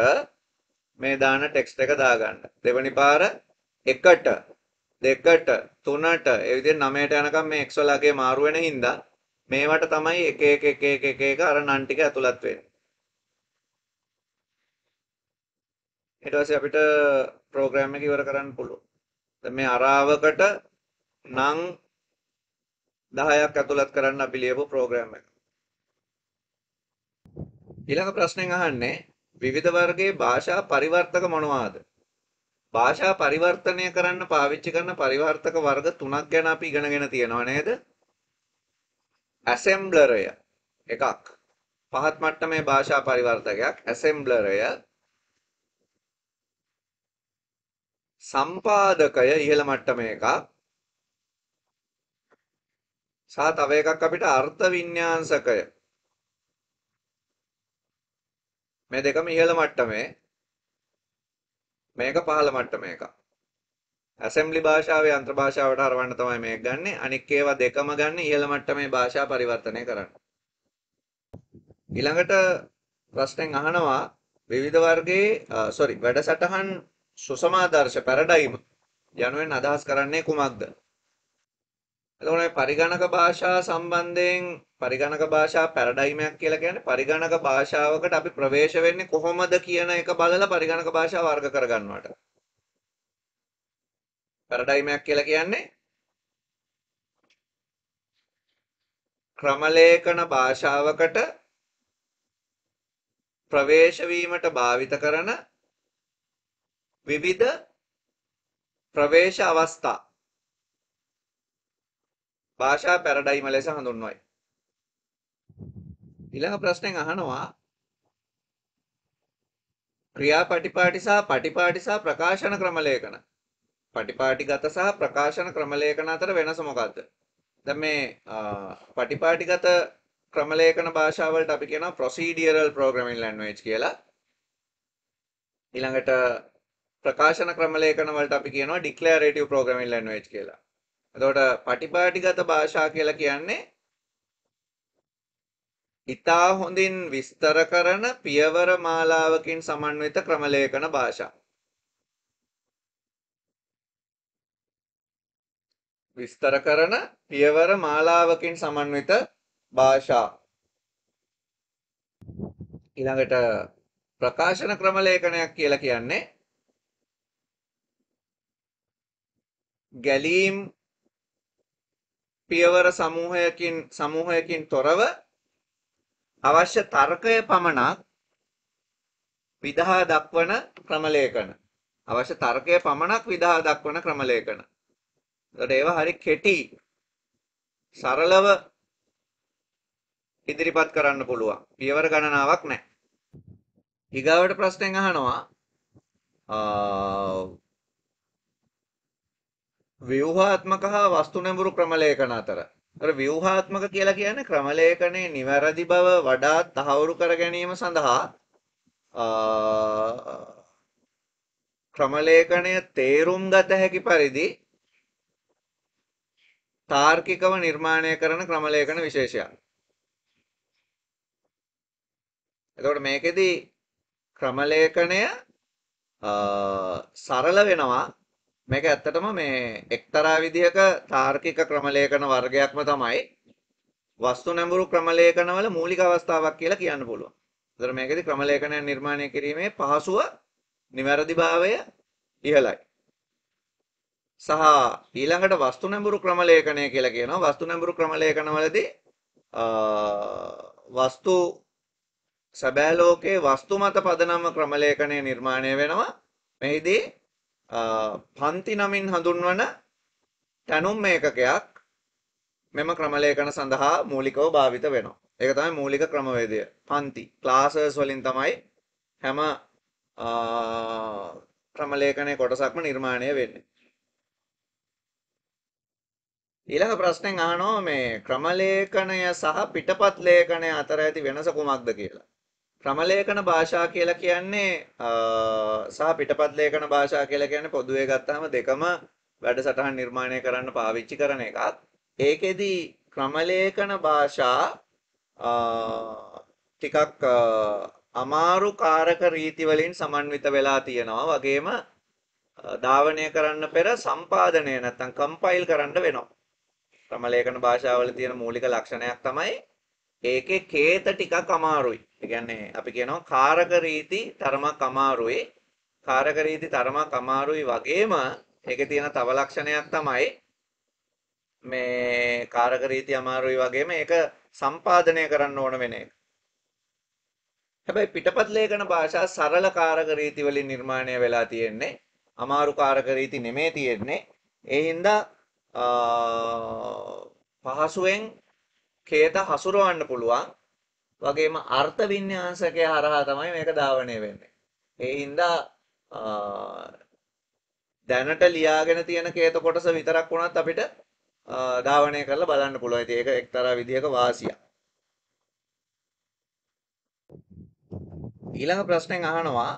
මේ දාන text එක දාගන්න. දෙවෙනි පාර 1ට 2ට 3ට ඒ විදිහට 9ට යනකම් මේ x වල අගේ මාරු වෙන හින්දා මේවට තමයි 1 1 1 1 1 අර නන් ටික ඇතුළත් වෙන්නේ. ඊට පස්සේ අපිට program එක ඉවර කරන්න පුළුවන්. දැන් මේ අරාවකට නම් 10ක් ඇතුළත් කරන්න අපි ලියපු program එක. ඊළඟ ප්‍රශ්නෙන් අහන්නේ විවිධ වර්ගයේ භාෂා පරිවර්තක මොනවාද? භාෂා පරිවර්තනය කරන්න පාවිච්චි කරන පරිවර්තක වර්ග 3ක් ගැන අපි ඉගෙනගෙන තියෙනවා නේද? assembler එකක්. පහත් මට්ටමේ භාෂා පරිවර්තකයක් assembler සම්පාදකය ඉහළ මට්ටමේ එකක්. සහ තව එකක් අපිට අර්ථ වින්‍යාසකය. මේ දෙකම ඉහළ මට්ටමේ. මේක පහළ මට්ටමේ එකක්. ඇසෙම්බලි භාෂාවේ යන්ත්‍ර භාෂාවට හරවන්න තමයි මේක ගන්නෙ. අනික් ඒවා දෙකම ගන්න ඉහළ මට්ටමේ භාෂා පරිවර්තනය කරන්න. ඊළඟට ප්‍රශ්නෙන් අහනවා විවිධ වර්ගයේ වැඩසටහන් සුසමාදර්ශ පැරඩයිම් යනුවෙන් අදහස් කරන්නේ කුමක්ද? එතකොට මේ පරිගණක භාෂා සම්බන්ධයෙන් පරිගණක භාෂා පැරඩයිමයක් කියලා කියන්නේ පරිගණක භාෂාවකට අපි ප්‍රවේශ වෙන්නේ කොහොමද කියන එක බලලා පරිගණක භාෂා වර්ග කරගන්නවට. පැරඩයිමයක් කියලා කියන්නේ ක්‍රමලේඛන භාෂාවකට ප්‍රවේශ වීමට භාවිත කරන විවිධ ප්‍රවේශ අවස්ථා භාෂා පැරඩයිම ලෙස හඳුන්වයි. ඊළඟ ප්‍රශ්නෙන් අහනවා ක්‍රියාපටිපාටි සහ පටිපාටි සහ ප්‍රකාශන ක්‍රමලේඛන. පටිපාටිගත සහ ප්‍රකාශන ක්‍රමලේඛන අතර වෙනස මොකක්ද? දැන් මේ පටිපාටිගත ක්‍රමලේඛන භාෂාවලට අපි කියනවා procedural programming language කියලා. ඊළඟට ප්‍රකාශන ක්‍රමලේඛන වලට අපි කියනවා declarative programming language කියලා. එතකොට පටිපාටිගත භාෂා කියලා කියන්නේ ඉතා හොඳින් විස්තර කරන පියවර මාලාවකින් සමන්විත ක්‍රමලේඛන භාෂා. විස්තර කරන පියවර මාලාවකින් සමන්විත භාෂා. ඊළඟට ප්‍රකාශන ක්‍රමලේඛනයක් කියලා කියන්නේ ගැලීම් පියවර සමූහයකින් තොරව අවශ්‍ය තර්කය පමණක් විදහා දක්වන ක්‍රමලේඛන. අවශ්‍ය තර්කය පමණක් විදහා දක්වන ක්‍රමලේඛන. ඒකට ඒවා හරි කෙටි සරලව ඉදිරිපත් කරන්න පුළුවන්. පියවර ගණනාවක් නැහැ. ඊගාවට ප්‍රශ්නෙන් අහනවා ව්‍යුහාත්මක හා වස්තු නැඹුරු ක්‍රමලේඛන අතර. අර ව්‍යුහාත්මක කියලා කියන්නේ ක්‍රමලේඛනයේ නිවැරදි බව වඩාත් තහවුරු කර ගැනීම සඳහා ක්‍රමලේඛනය තේරුම් ගත හැකි පරිදි තාර්කිකව නිර්මාණය කරන ක්‍රමලේඛන විශේෂයක්. එතකොට මේකෙදි ක්‍රමලේඛනය සරල වෙනවා. මේක ඇත්තටම මේ එක්තරා විදිහක තාර්කික ක්‍රමලේඛන වර්ගයක්ම තමයි වස්තු නැඹුරු ක්‍රමලේඛනවල මූලික අවස්ථාවක් කියලා කියන්න පුළුවන්. ඒතර මේකෙදි ක්‍රමලේඛනයන් නිර්මාණය කිරීමේ පහසුව නිවැරදිභාවය ඉහළයි. සහ ඊළඟට වස්තු නැඹුරු ක්‍රමලේඛනය කියලා කියනවා. වස්තු නැඹුරු ක්‍රමලේඛනවලදී වස්තු සැබෑ ලෝකයේ වස්තු මත පදනම ක්‍රමලේඛනය නිර්මාණය වෙනවා. මෙහිදී පන්ති නමින් හඳුන්වන තැනුම් ඒකකයක් මෙම ක්‍රමලේඛන සඳහා මූලිකව භාවිත වෙනවා. ඒක තමයි මූලික ක්‍රමවේදය. පන්ති ක්ලාසස් වලින් තමයි හැම ක්‍රමලේඛනයේ කොටසක්ම නිර්මාණය වෙන්නේ. ඊළඟ ප්‍රශ්නෙන් අහනවා මේ ක්‍රමලේඛනය සහ පිටපත් ලේඛනය අතර ඇති වෙනස කුමක්ද කියලා. ක්‍රමලේඛන භාෂා කියලා කියන්නේ සහ පිටපත් ලේඛන භාෂා කියලා කියන්නේ පොදුවේ ගත්තාම දෙකම වැඩසටහන් නිර්මාණය කරන්න පාවිච්චි කරන එකක්. ඒකෙදි ක්‍රමලේඛන භාෂා ටිකක් අමාරු කාරක රීති වලින් සමන්විත වෙලා තියෙනවා. වගේම ධාවනය කරන්න පෙර සම්පාදනය නැත්නම් කම්පයිල් කරන්න වෙනවා. ක්‍රමලේඛන භාෂාවල තියෙන මූලික ලක්ෂණයක් තමයි ඒකේ කේත ටිකක් අමාරුයි. ඒ කියන්නේ අපි කියනවා කාරක රීති තරමක් අමාරුයි. කාරක රීති තරමක් අමාරුයි වගේම ඒකේ තියෙන තව ලක්ෂණයක් තමයි මේ කාරක රීති අමාරුයි වගේම ඒක සම්පාදනය කරන්න ඕන වෙන එක. හැබැයි පිටපත් ලේඛන භාෂා සරල කාරක රීති වලින් නිර්මාණය වෙලා තියෙන්නේ. අමාරු කාරක රීති නෙමෙයි තියෙන්නේ. ඒ හින්දා පහසුවෙන් කේත හසුරවන්න පුළුවන්. වගේම අර්ථ වින්‍යාසකය හරහා තමයි මේක ධාවනය වෙන්නේ. ඒ හින්දා දැනට ලියාගෙන තියෙන කේත කොටස විතරක් වුණත් අපිට ධාවනය කරලා බලන්න පුළුවන්. ඉතින් ඒක එක්තරා විදිහක වාසියක්. ඊළඟ ප්‍රශ්නෙන් අහනවා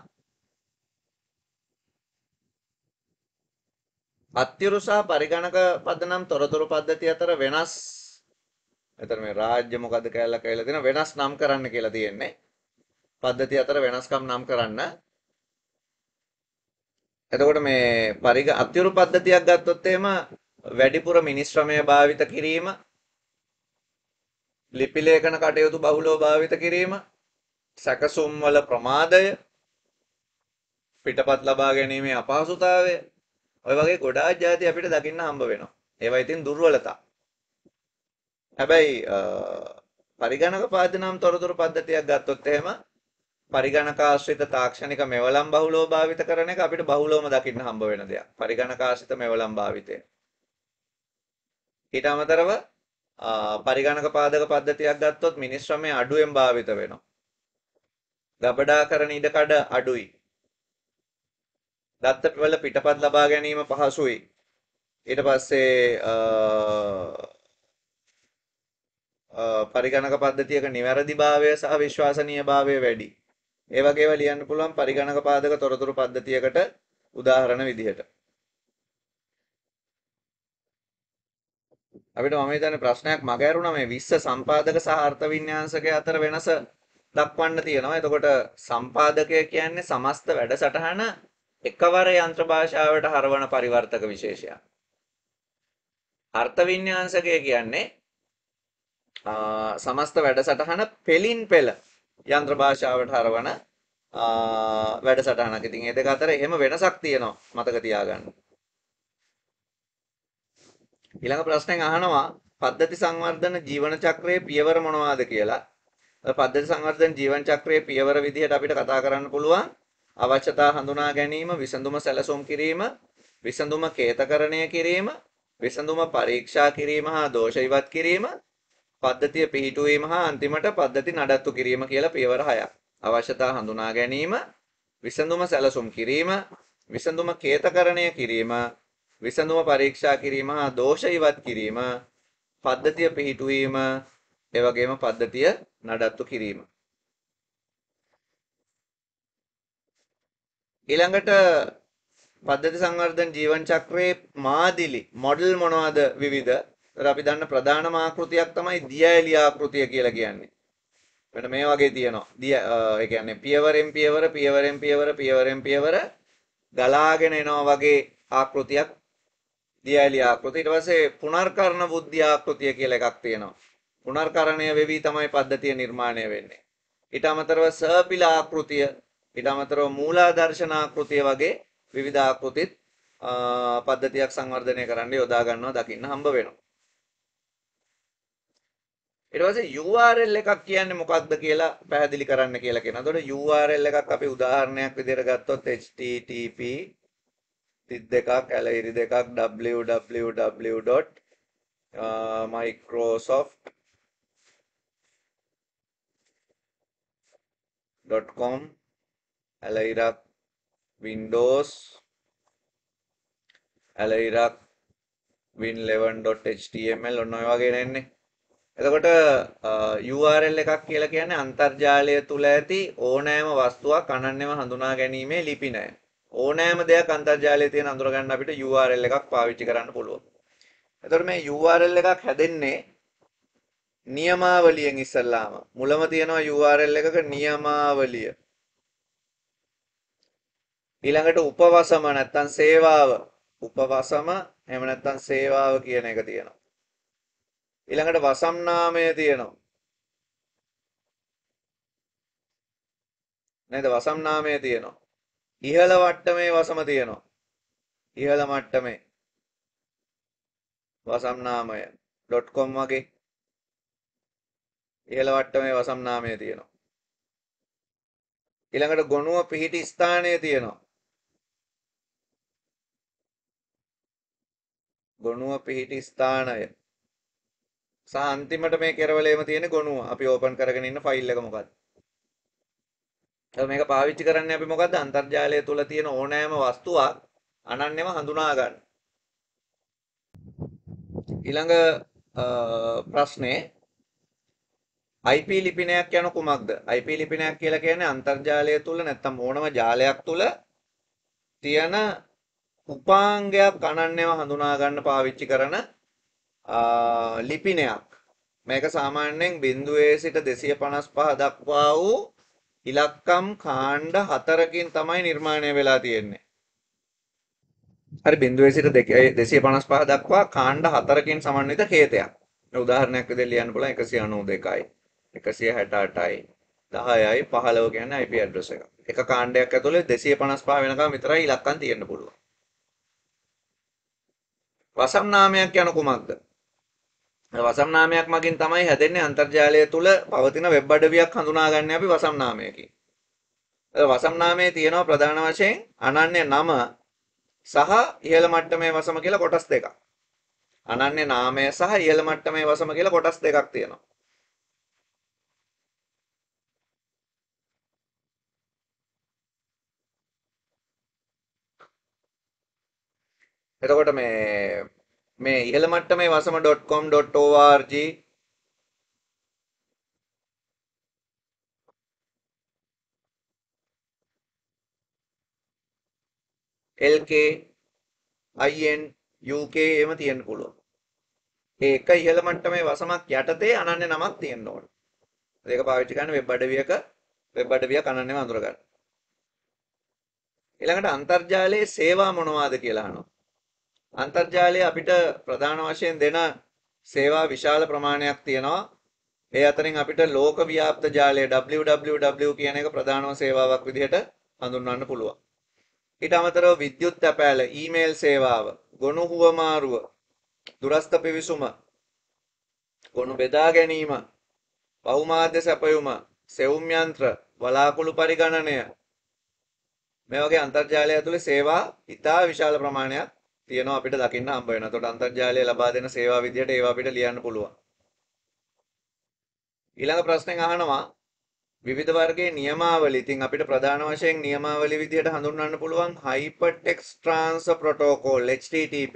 අත්තිරු සහ පරිගණක පදනම් තොරතුරු පද්ධති අතර වෙනස්. එතන මේ රාජ්‍ය මොකද්ද කියලා තියෙන වෙනස් නම් කරන්න කියලා තියෙන්නේ. පද්ධති අතර වෙනස්කම් නම් කරන්න. එතකොට මේ අත්තිරු පද්ධතියක් ගත්තොත් එහෙම වැඩිපුර මිනිස් ශ්‍රමය භාවිත කිරීම, ලිපි ලේඛන කටයුතු බහුලව භාවිත කිරීම, සැකසුම් වල ප්‍රමාදය, පිටපත් ලබා ගැනීමේ අපහසුතාවය, ඔය වගේ ගොඩාක් ಜಾති අපිට දකින්න හම්බ වෙනවා. ඒවා ඉතින් දුර්වලතා. හැබැයි පරිගණක පදනම් තොරතුරු පද්ධතියක් ගත්තොත් එහෙම පරිගණකාශ්‍රිත තාක්ෂණික මෙවලම් බහුලව භාවිත කරන එක අපිට බහුලවම දකින්න හම්බ වෙන දෙයක්. පරිගණකාශ්‍රිත මෙවලම් භාවිතය. ඊට අමතරව පරිගණක පාදක පද්ධතියක් ගත්තොත් මිනිස් ශ්‍රමය අඩුවෙන් භාවිත වෙනවා. ගබඩා කරන ඉඩකඩ අඩුයි. දත්තවල පිටපත් ලබා ගැනීම පහසුයි. ඊට පස්සේ පරිගණක පද්ධතියක නිවැරදිභාවය සහ විශ්වාසනීයභාවය වැඩි. ඒ වගේ ඒවා ලියන්න පුළුවන් පරිගණක පාදක තොරතුරු පද්ධතියකට උදාහරණ විදිහට. අපිට මම හිතන්නේ ප්‍රශ්නයක් මගහැරුණා මේ විස්ස සම්පාදක සහ අර්ථ වින්‍යාසකය අතර වෙනස දක්වන්න තියෙනවා. එතකොට සම්පාදකය කියන්නේ සමස්ත වැඩසටහන එකවර යන්ත්‍ර භාෂාවට හරවන පරිවර්තක විශේෂයක්. අර්ථ වින්‍යාසකය කියන්නේ සමස්ත වැඩසටහන පෙලින් පෙළ යන්ත්‍ර භාෂාවට හරවන වැඩසටහනක්. ඉතින් මේ දෙක අතර එහෙම වෙනසක් තියෙනවා මතක තියාගන්න. ඊළඟ ප්‍රශ්නෙන් අහනවා පද්ධති සංවර්ධන ජීවන චක්‍රයේ පියවර මොනවාද කියලා. පද්ධති සංවර්ධන ජීවන චක්‍රයේ පියවර විදිහට අපිට කතා කරන්න පුළුවන් අවශ්‍යතා හඳුනා ගැනීම, විසඳුම සැලසුම් කිරීම, විසඳුම කේතකරණය කිරීම, විසඳුම පරීක්ෂා කිරීම හා දෝෂ ඉවත් කිරීම, පද්ධතිය පිහිටුවීම හා අන්තිමට පද්ධති නඩත්තු කිරීම කියලා පියවර 6ක්. අවශ්‍යතා හඳුනා ගැනීම, විසඳුම සැලසුම් කිරීම, විසඳුම කේතකරණය කිරීම, විසඳුම පරීක්ෂා කිරීම හා දෝෂ ඉවත් කිරීම, පද්ධතිය පිහිටුවීම, ඒ වගේම පද්ධතිය නඩත්තු කිරීම. ඊළඟට පද්ධති සංවර්ධන ජීවන චක්‍රයේ මාදිලි මොඩල් මොනවද විවිධ? අපි දන්න ප්‍රධානම ආකෘතියක් තමයි දියඇලි ආකෘතිය කියලා කියන්නේ. මෙන්න මේ වගේ තියෙනවා. ඒ කියන්නේ පියවරෙන් පියවර පියවරෙන් පියවර පියවරෙන් පියවර ගලාගෙන එනවා වගේ ආකෘතියක් දියඇලි ආකෘතිය. ඊට පස්සේ පුනර්කරණ බුද්ධි ආකෘතිය කියලා එකක් තියෙනවා. පුනර්කරණය වෙවි තමයි පද්ධතිය නිර්මාණය වෙන්නේ. ඊට අමතරව සර්පිල ආකෘතිය, ඊට අමතරව මූලාදර්ශන ආකෘතිය වගේ විවිධ ආකෘතිත් පද්ධතියක් සංවර්ධනය කරන්න යොදා ගන්නවා දකින්න හම්බ වෙනවා. ඊට පස්සේ URL එකක් කියන්නේ මොකක්ද කියලා පැහැදිලි කරන්න කියලා කියනවා. එතකොට URL එකක් අපි උදාහරණයක් විදිහට ගත්තොත් http www.microsoft.com ඇලයිරක් Windows ඇලයිරක් win11.html ඔන්න ඔය වගේ නෙන්නේ. එතකොට URL එකක් කියලා කියන්නේ අන්තර්ජාලය තුල ඇති ඕනෑම වස්තුවක් අනන්‍යව හඳුනා ගැනීමේ ලිපිනය. ඕනෑම දෙයක් අන්තර්ජාලයේ තියෙන අඳුර ගන්න අපිට URL එකක් පාවිච්චි කරන්න පුළුවන්. එතකොට මේ URL එකක් හැදෙන්නේ නියමාවලියෙන් ඉස්සල්ලාම. මුලම තියෙනවා URL එකක නියමාවලිය. ඊළඟට උපවසම නැත්තම් සේවාව. උපවසම එහෙම නැත්තම් සේවාව කියන එක තියෙනවා. ඊළඟට වසම් නාමය තියෙනවා. නේද? වසම් නාමය තියෙනවා. ඉහළ මට්ටමේ වසම තියෙනවා. ඉහළ මට්ටමේ වසම් නාමය .com වගේ ඉහළ මට්ටමේ වසම් නාමය තියෙනවා. ඊළඟට ගොනුව පිහිටි ස්ථානය තියෙනවා. ගොනුව පිහිටි ස්ථානය සහ අන්තිමට මේ කෙරවලේම තියෙන ගොනුව අපි ඕපන් කරගෙන ඉන්න ෆයිල් එක මොකක්ද? මේක පාවිච්චි කරන්නේ අපි මොකද්ද? අන්තර්ජාලය තුල තියෙන ඕනෑම වස්තුවක් අනන්‍යව හඳුනා ගන්න. ඊළඟ ප්‍රශ්නේ IP ලිපිනයක් යන කුමක්ද? IP ලිපිනයක් කියලා කියන්නේ අන්තර්ජාලය තුල නැත්තම් ඕනම ජාලයක් තුල තියෙන උපාංගයක් අනන්‍යව හඳුනා ගන්න පාවිච්චි කරන ලිපිනයක්. මේක සාමාන්‍යයෙන් 0 සිට 255 දක්වා වූ ඉලක්කම් කාණ්ඩ 4කින් තමයි නිර්මාණය වෙලා තියෙන්නේ. හරි 0 සිට 255 දක්වා කාණ්ඩ 4කින් සමන්විත කේතයක්. උදාහරණයක් විදිහට ලියන්න පුළුවන් 192යි 168යි 10යි 15 කියන්නේ IP address එක. එක කාණ්ඩයක් ඇතුලේ 255 වෙනකම් විතරයි ඉලක්කම් තියෙන්න පුළුවන්. වසම් නාමයක් යන කුමක්ද? වසම් නාමයක් මගින් තමයි හැදෙන්නේ අන්තර්ජාලය තුල පවතින වෙබ් අඩවියක් හඳුනාගන්නේ අපි වසම් නාමයකින්. වසම් නාමයේ තියෙනවා ප්‍රධාන වශයෙන් අනන්‍ය නම සහ ඉහළ මට්ටමේ වසම කියලා කොටස් දෙකක්. අනන්‍ය නාමය සහ ඉහළ මට්ටමේ වසම කියලා කොටස් දෙකක් තියෙනවා. එතකොට මේ ඉහළ මට්ටමේ wasama.com.org LK IN UK එහෙම තියෙන්න පුළුවන්. ඒක ඉහළ මට්ටමේ වසමක් යටතේ අනන්‍ය නමක් තියෙන්න ඕන. ඒක පාවිච්චි කරන්න වෙබ් අඩවියක් අනන්‍යව අඳුර ගන්න. ඊළඟට අන්තර්ජාලයේ සේවා මොනවාද කියලා අහනවා. අන්තර්ජාලය අපිට ප්‍රධාන වශයෙන් දෙන සේවා විශාල ප්‍රමාණයක් තියෙනවා. ඒ අතරින් අපිට ලෝක ව්‍යාප්ත ජාලය www කියන එක ප්‍රධානම සේවාවක් විදිහට හඳුන්වන්න පුළුවන්. ඊට අමතරව විද්‍යුත් තැපෑල, ඊමේල් සේවාව, ගොනු හුවමාරුව, දුරස්ථ පිවිසුම, ගොනු බෙදා ගැනීම බහුමාධ්‍ය සැපයුම, සෙවුම් යන්ත්‍ර, වලාකුළු පරිගණනය මේ වගේ අන්තර්ජාලය ඇතුලේ සේවා ඉතා විශාල ප්‍රමාණයක් තියෙනවා අපිට දකින්න හම්බ වෙනවා. එතකොට අන්තර්ජාලය ලබා දෙන සේවා විදියට ඒවා අපිට ලියන්න පුළුවන්. ඊළඟ ප්‍රශ්නෙන් අහනවා විවිධ වර්ගයේ නියමාවලි. ඉතින් අපිට ප්‍රධාන වශයෙන් නියමාවලි විදියට හඳුන්වන්න පුළුවන් Hypertext Transfer Protocol HTTP.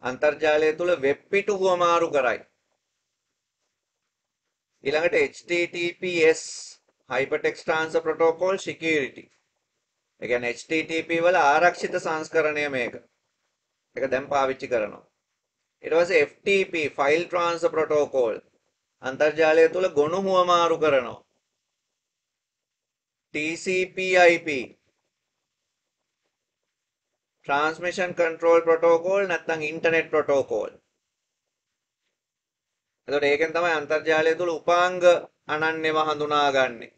අන්තර්ජාලය තුල වෙබ් පිටු හුවමාරු කරයි. ඊළඟට HTTPS Hypertext Transfer Protocol Security. ඒ කියන්නේ HTTP වල ආරක්ෂිත සංස්කරණය මේක. ඒක දැන් පාවිච්චි කරනවා. ඊට පස්සේ FTP File Transfer Protocol අන්තර්ජාලය තුල ගොනු හුවමාරු කරනවා. TCP/IP Transmission Control Protocol නැත්නම් Internet Protocol. එතකොට ඒකෙන් තමයි අන්තර්ජාලය තුල උපාංග අනන්‍යව හඳුනාගන්නේ.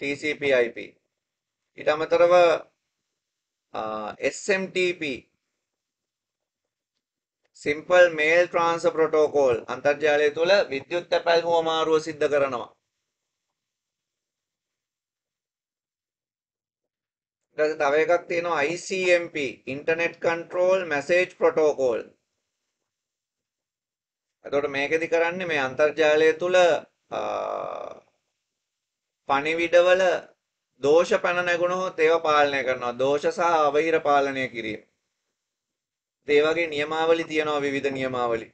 TCP/IP. ඊට අමතරව SMTP Simple Mail Transfer Protocol අන්තර්ජාලය තුල විද්‍යුත් තැපැල් හුවමාරුව සිද්ධ කරනවා. ඊට තව එකක් තියෙනවා ICMP Internet Control Message Protocol. එතකොට මේකෙදි කරන්නේ මේ අන්තර්ජාලය තුල පණිවිඩවල දෝෂ පැන නැගුණොත් ඒවා පාලනය කරනවා. දෝෂ සහ අවහිර පාලනය කිරීම. ඒ වගේ නියමාවලි තියෙනවා විවිධ නියමාවලි.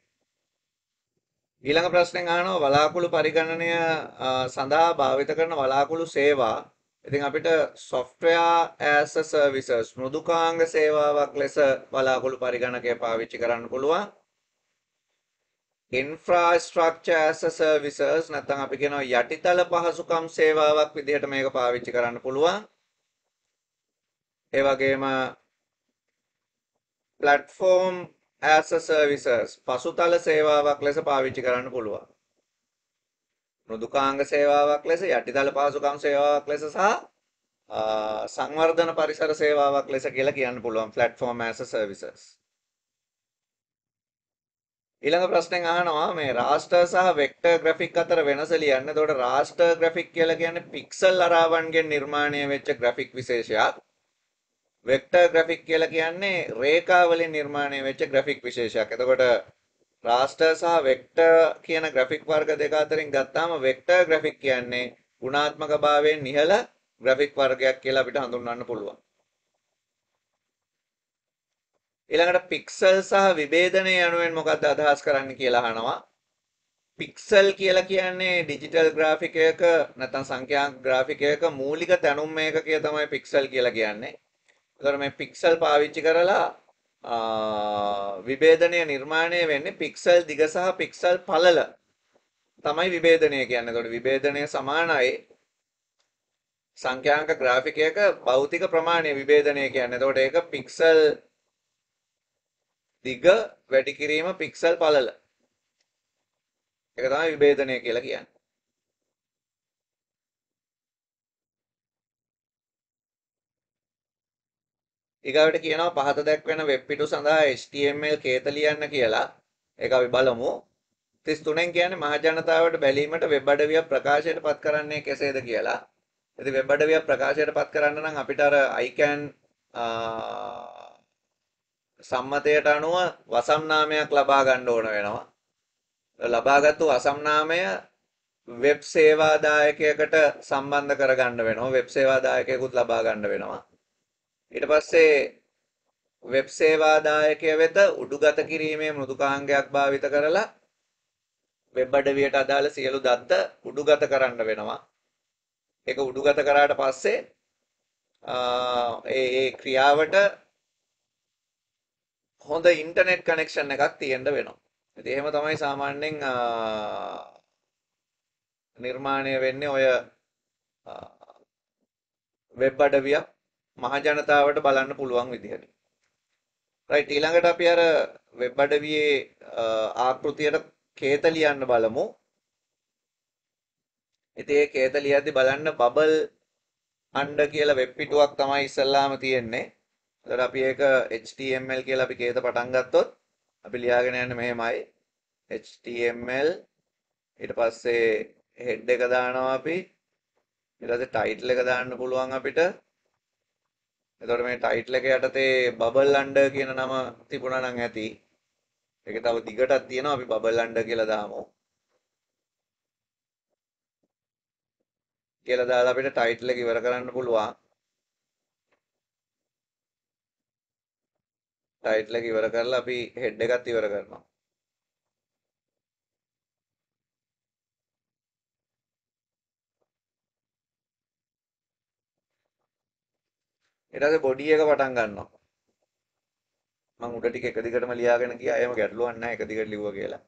ඊළඟ ප්‍රශ්නෙන් අහනවා වලාකුළු පරිගණනය සඳහා භාවිත කරන වලාකුළු සේවා. ඉතින් අපිට software as a services මෘදුකාංග සේවාවක් ලෙස වලාකුළු පරිගණකය පාවිච්චි කරන්න පුළුවන්. infrastructure as a services නැත්නම් අපි කියනවා යටිතල පහසුකම් සේවාවක් විදිහට මේක පාවිච්චි කරන්න පුළුවන්. ඒ වගේම platform as a services පසුතල සේවාවක් ලෙස පාවිච්චි කරන්න පුළුවන්. මෘදුකාංග සේවාවක් ලෙස, යටිතල පහසුකම් සේවාවක් ලෙස සහ සංවර්ධන පරිසර සේවාවක් ලෙස කියලා කියන්න පුළුවන් platform as a services. ඊළඟ ප්‍රශ්නෙන් අහනවා මේ raster සහ vector graphic අතර වෙනස ලියන්න. එතකොට raster graphic කියලා කියන්නේ pixel අරාවන්ගෙන් නිර්මාණය වෙච්ච graphic විශේෂයක්. vector graphic කියලා කියන්නේ රේඛා වලින් නිර්මාණය වෙච්ච graphic විශේෂයක්. එතකොට raster සහ vector කියන graphic වර්ග දෙක අතරින් ගත්තාම vector graphic කියන්නේ ගුණාත්මක භාවයෙන් ඉහළ graphic වර්ගයක් කියලා අපිට හඳුන්වන්න පුළුවන්. ඊළඟට පික්සල් සහ විභේදනය යනුවෙන් මොකක්ද අදහස් කරන්නේ කියලා අහනවා. පික්සල් කියලා කියන්නේ ඩිජිටල් ග්‍රාෆික් එකක නැත්නම් සංඛ්‍යාංක ග්‍රාෆික් එකක මූලික තැනුම් මේකකය තමයි පික්සල් කියලා කියන්නේ. ඒතර මේ පික්සල් පාවිච්චි කරලා විභේදනය නිර්මාණය වෙන්නේ පික්සල් දිග සහ පික්සල් පළල තමයි විභේදනය කියන්නේ. ඒතකොට විභේදනය සමානයි සංඛ්‍යාංක ග්‍රාෆික් එකක භෞතික ප්‍රමාණය විභේදනය කියන්නේ. ඒතකොට ඒක පික්සල් දිග වැඩි කිරීම පික්සල් පළල. ඒක තමයි විභේදනය කියලා කියන්නේ. ඊගාවට කියනවා පහත දැක්වෙන වෙබ් පිටු සඳහා HTML කේත ලියන්න කියලා. ඒක අපි බලමු. 33න් කියන්නේ මහ ජනතාවට බැලීමට වෙබ් අඩවියක් ප්‍රකාශයට පත් කරන්නේ කෙසේද කියලා. ඉතින් වෙබ් අඩවියක් ප්‍රකාශයට පත් කරන්න නම් අපිට අර ICANN සම්මතයට අනුව වසම් නාමයක් ලබා ගන්න ඕන වෙනවා. ලබාගත්තු වසම් නාමය වෙබ් සේවා දායකයකට සම්බන්ධ කරගන්න වෙනවා. වෙබ් සේවා දායකයෙකුත් ලබා ගන්න වෙනවා. ඊට පස්සේ වෙබ් සේවා දායකය වෙත උඩුගත කිරීමේ මෘදුකාංගයක් භාවිත කරලා වෙබ් අඩවියට අදාළ සියලු දත්ත උඩුගත කරන්න වෙනවා. ඒක උඩුගත කරාට පස්සේ ඒ ක්‍රියාවට හොඳ ඉන්ටර්නෙට් කනෙක්ෂන් එකක් තියෙන්න වෙනවා. ඉතින් එහෙම තමයි සාමාන්‍යයෙන් නිර්මාණය වෙන්නේ ඔය වෙබ් අඩවියක් මහ ජනතාවට බලන්න පුළුවන් විදිහට. රයිට් ඊළඟට අපි අර වෙබ් අඩවියේ ආකෘතියට කේත ලියන්න බලමු. ඉතින් ඒ කේත ලියද්දි බලන්න බබල් අණ්ඩ කියලා වෙබ් පිටුවක් තමයි ඉස්සල්ලාම තියෙන්නේ. එතකොට අපි ඒක HTML කියලා අපි කේත පටන් ගත්තොත් අපි ලියාගෙන යන්නේ මෙහෙමයි. HTML ඊට පස්සේ head එක දානවා අපි ඊට පස්සේ title එක දාන්න පුළුවන් අපිට එතකොට මේ title එක යටතේ bubble under කියන නම තිබුණා නම් ඇති ඒක තව දිගටක් තියෙනවා අපි bubble under කියලා දාමු කියලා දාලා අපිට title එක ඉවර කරන්න පුළුවන් title එක ඉවර කරලා අපි head එකත් ඉවර කරනවා ඊට පස්සේ body එක පටන් ගන්නවා මම උඩ ටික එක දිගටම ලියාගෙන ගියා එහෙම ගැටලුවක් නැහැ එක දිගට ලිව්වා කියලා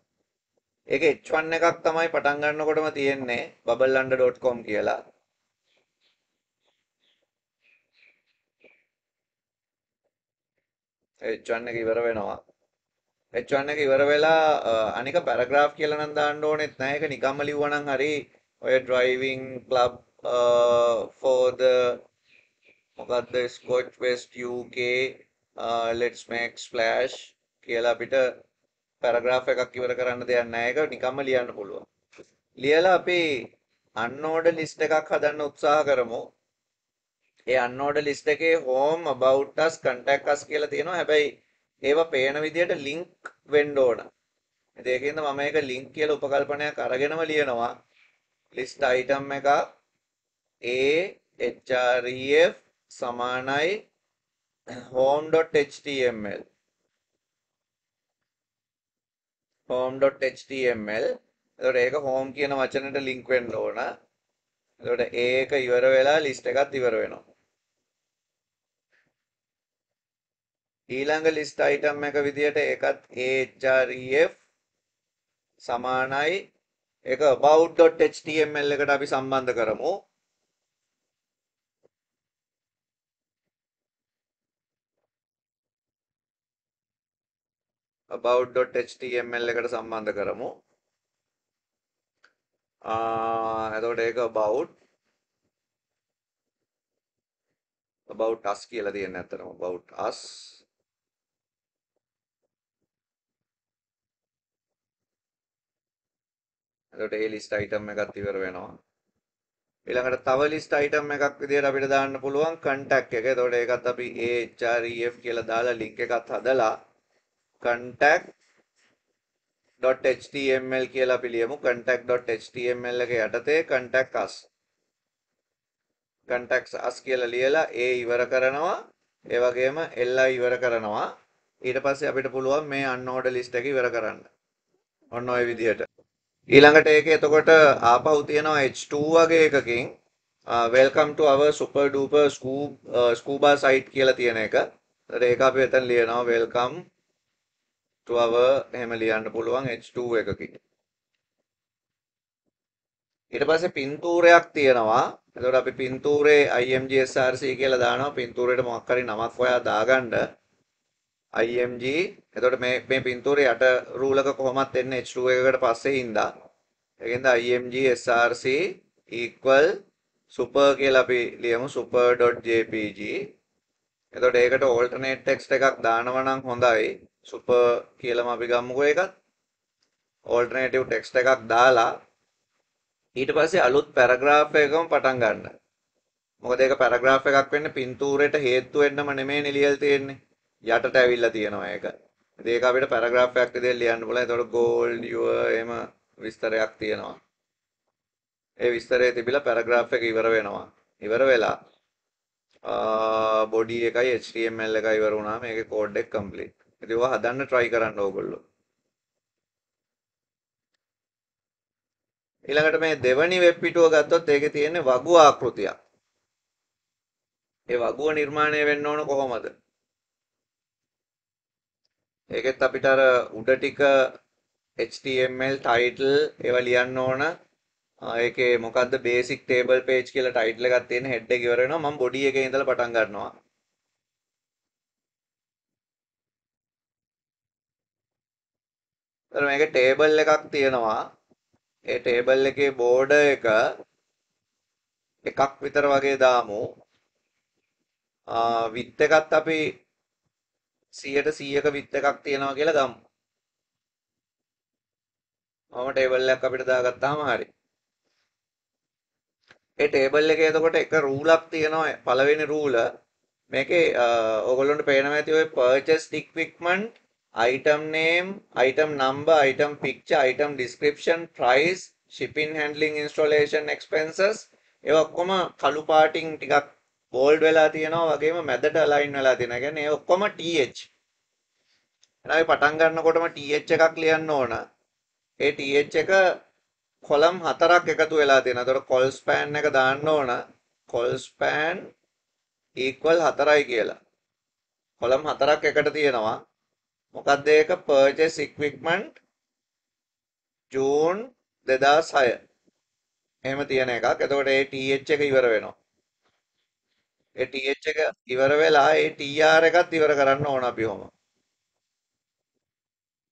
ඒක h1 එකක් තමයි පටන් ගන්නකොටම තියෙන්නේ bubblelunder.com කියලා h1 එක ඉවර වෙනවා h1 එක ඉවර වෙලා අනික පැරග්‍රාෆ් කියලා නම් දාන්න ඕනෙත් නැහැ ඒක නිකම්ම ලිව්වනම් හරි ඔය driving club for the මොකද්ද Scotch West UK let's make splash කියලා අපිට පැරග්‍රාෆ් එකක් ඉවර කරන්න දෙයක් නැහැ ඒක නිකම්ම ලියන්න පුළුවන් ලියලා අපි unordered list එකක් හදන්න උත්සාහ කරමු ඒ unordered list එකේ home about us contact us කියලා තියෙනවා හැබැයි ඒවා පේන විදිහට link වෙන්න ඕන ඉතින් ඒකින්ද මම මේක link කියලා උපකල්පනයක් අරගෙනම ලියනවා list item එක ahref සමානයි home.html home.html එතකොට ඒක home කියන වචනෙට link වෙන්න ඕන එතකොට ඒක ඉවර වෙලා list එකත් ඉවර වෙනවා ඊළඟ list item එක විදියට ඒකත් ahref සමානයි ඒක about.html එකට අපි සම්බන්ධ කරමු about.html එකට සම්බන්ධ කරමු එතකොට ඒක about us කියලා තියෙන්නේ අතරම about us එතකොට ඒ list item එකත් ඉවර වෙනවා ඊළඟට තව list item එකක් විදියට අපිට දාන්න පුළුවන් contact එක. එතකොට ඒකත් අපි ahref කියලා දාලා link එකක් හදලා contact.html කියලා අපි ලියමු. contact.html එක යටතේ contact us කියලා ලියලා a ඉවර කරනවා. ඒ වගේම li ඉවර කරනවා. ඊට පස්සේ අපිට පුළුවන් මේ unordered list එක ඉවර කරන්න. ඔන්න ඔය විදිහට. ඊළඟට ඒකේ එතකොට ආපහු තියෙනවා h2 වගේ එකකින් welcome to our super duper scuba site කියලා තියෙන එක. ඒතර ඒක අපි එතන ලියනවා welcome to our එහෙම ලියන්න පුළුවන් h2 එකකින්. ඊට පස්සේ පින්තූරයක් තියෙනවා. එතකොට අපි පින්තූරේ imgsrc කියලා දානවා. පින්තූරේට මොකක් හරි නමක් හොයා දාගන්න img එතකොට මේ පින්තූරේ යට රූල් එක කොහොමත් එන්නේ h2 එකකට පස්සේ හින්දා ඒකෙන්ද img src equal super කියලා අපි ලියමු super.jpg එතකොට ඒකට alternate text එකක් දානවා නම් හොඳයි super කියලාම අපි ගමුකෝ ඒකත් alternative text එකක් දාලා ඊට පස්සේ අලුත් paragraph එකකම පටන් ගන්න මොකද ඒක paragraph එකක් වෙන්නේ පින්තූරේට හේතු වෙන්නම නෙමෙයිනේ ලියලා තියෙන්නේ යටට ඇවිල්ලා තියෙනවා ඒක. ඉතින් ඒක අපිට පැරග්‍රාෆ් එකක් විදිහට ලියන්න පුළුවන්. ඒතකොට gold your එහෙම විස්තරයක් තියෙනවා. ඒ විස්තරය තිබිලා පැරග්‍රාෆ් එක ඉවර වෙනවා. ඉවර වෙලා body එකයි HTML එකයි ඉවර වුණාම මේකේ code එක complete. ඉතින් ඔය හදන්න try කරන්න ඕගොල්ලෝ. ඊළඟට මේ දෙවනි වෙබ් පිටුව ගත්තොත් ඒකේ තියෙන්නේ වගු ආකෘතියක්. ඒ වගුව නිර්මාණය වෙන්න ඕන කොහොමද? ඒකෙත් අපිට අර උඩ ටික HTML title ඒවා ලියන්න ඕන. ඒකේ මොකද්ද basic table page කියලා title එකක් තියෙන head එක ඉවර වෙනවා. මම body එකේ ඉඳලා පටන් ගන්නවා. එතන මේකේ table එකක් තියෙනවා. ඒ table එකේ border එකක් විතර වගේ දාමු. width එකත් අපි 100ට 100ක width එකක් තියෙනවා කියලා ගමු. මම ටේබල් එකක් අපිට දාගත්තාම හරි. ඒ ටේබල් එකේ එතකොට එක රූලක් තියෙනවා. පළවෙනි රූල මේකේ ඕගොල්ලන්ට පේනවා ඇති ඔය purchase equipment, item name, item number, item picture, item description, price, shipping handling installation expenses ඒවා ඔක්කොම කළු පාටින් ටිකක් බෝල්ඩ් වෙලා තියෙනවා වගේම මැදට අලයින් වෙලා තියෙනවා. කියන්නේ ඒ ඔක්කොම TH. එහෙනම් අපි පටන් ගන්නකොටම TH එකක් ලියන්න ඕන. ඒ TH එක කොලම් 4ක් එකතු වෙලා තියෙනවා. ඒතකොට col span එක දාන්න ඕන. col span equal 4යි කියලා. කොලම් 4ක් එකට තියෙනවා. මොකක්ද ඒක? purchase equipment June 2006. එහෙම තියෙන එකක්. එතකොට ඒ TH එක ඉවර වෙනවා. ඒ TH එක ඉවර වෙලා ඒ TR එකත් ඉවර කරන්න ඕන අපි ඔහොම.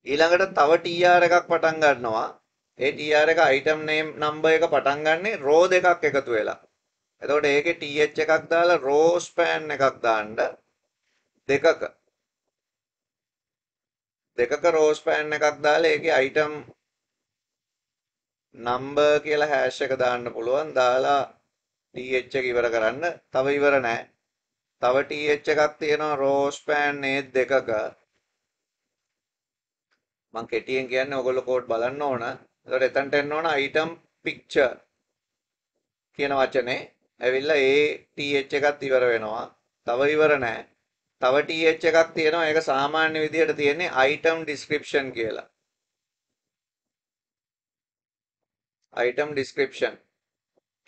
ඊළඟට තව TR එකක් පටන් ගන්නවා. ඒ TR එක item name number එක පටන් ගන්නෙ row දෙකක් එකතු වෙලා. එතකොට ඒකේ TH එකක් දාලා row span එකක් දාන්න දෙකක row span එකක් දාලා ඒකේ item number කියලා hash එක දාන්න පුළුවන්. දාලා TH එක ඉවර කරන්න. තව ඉවර නැහැ. තව TH එකක් තියෙනවා row span දෙකක. මම කෙටියෙන් කියන්නේ ඔයගොල්ලෝ කෝඩ් බලන්න ඕන. එතකොට එතනට එන්න ඕන item picture කියන වචනේ ඇවිල්ලා ඒ TH එකත් ඉවර වෙනවා. තව ඉවර නැහැ. තව TH එකක් තියෙනවා. ඒක සාමාන්‍ය විදිහට තියෙන්නේ item description කියලා. item description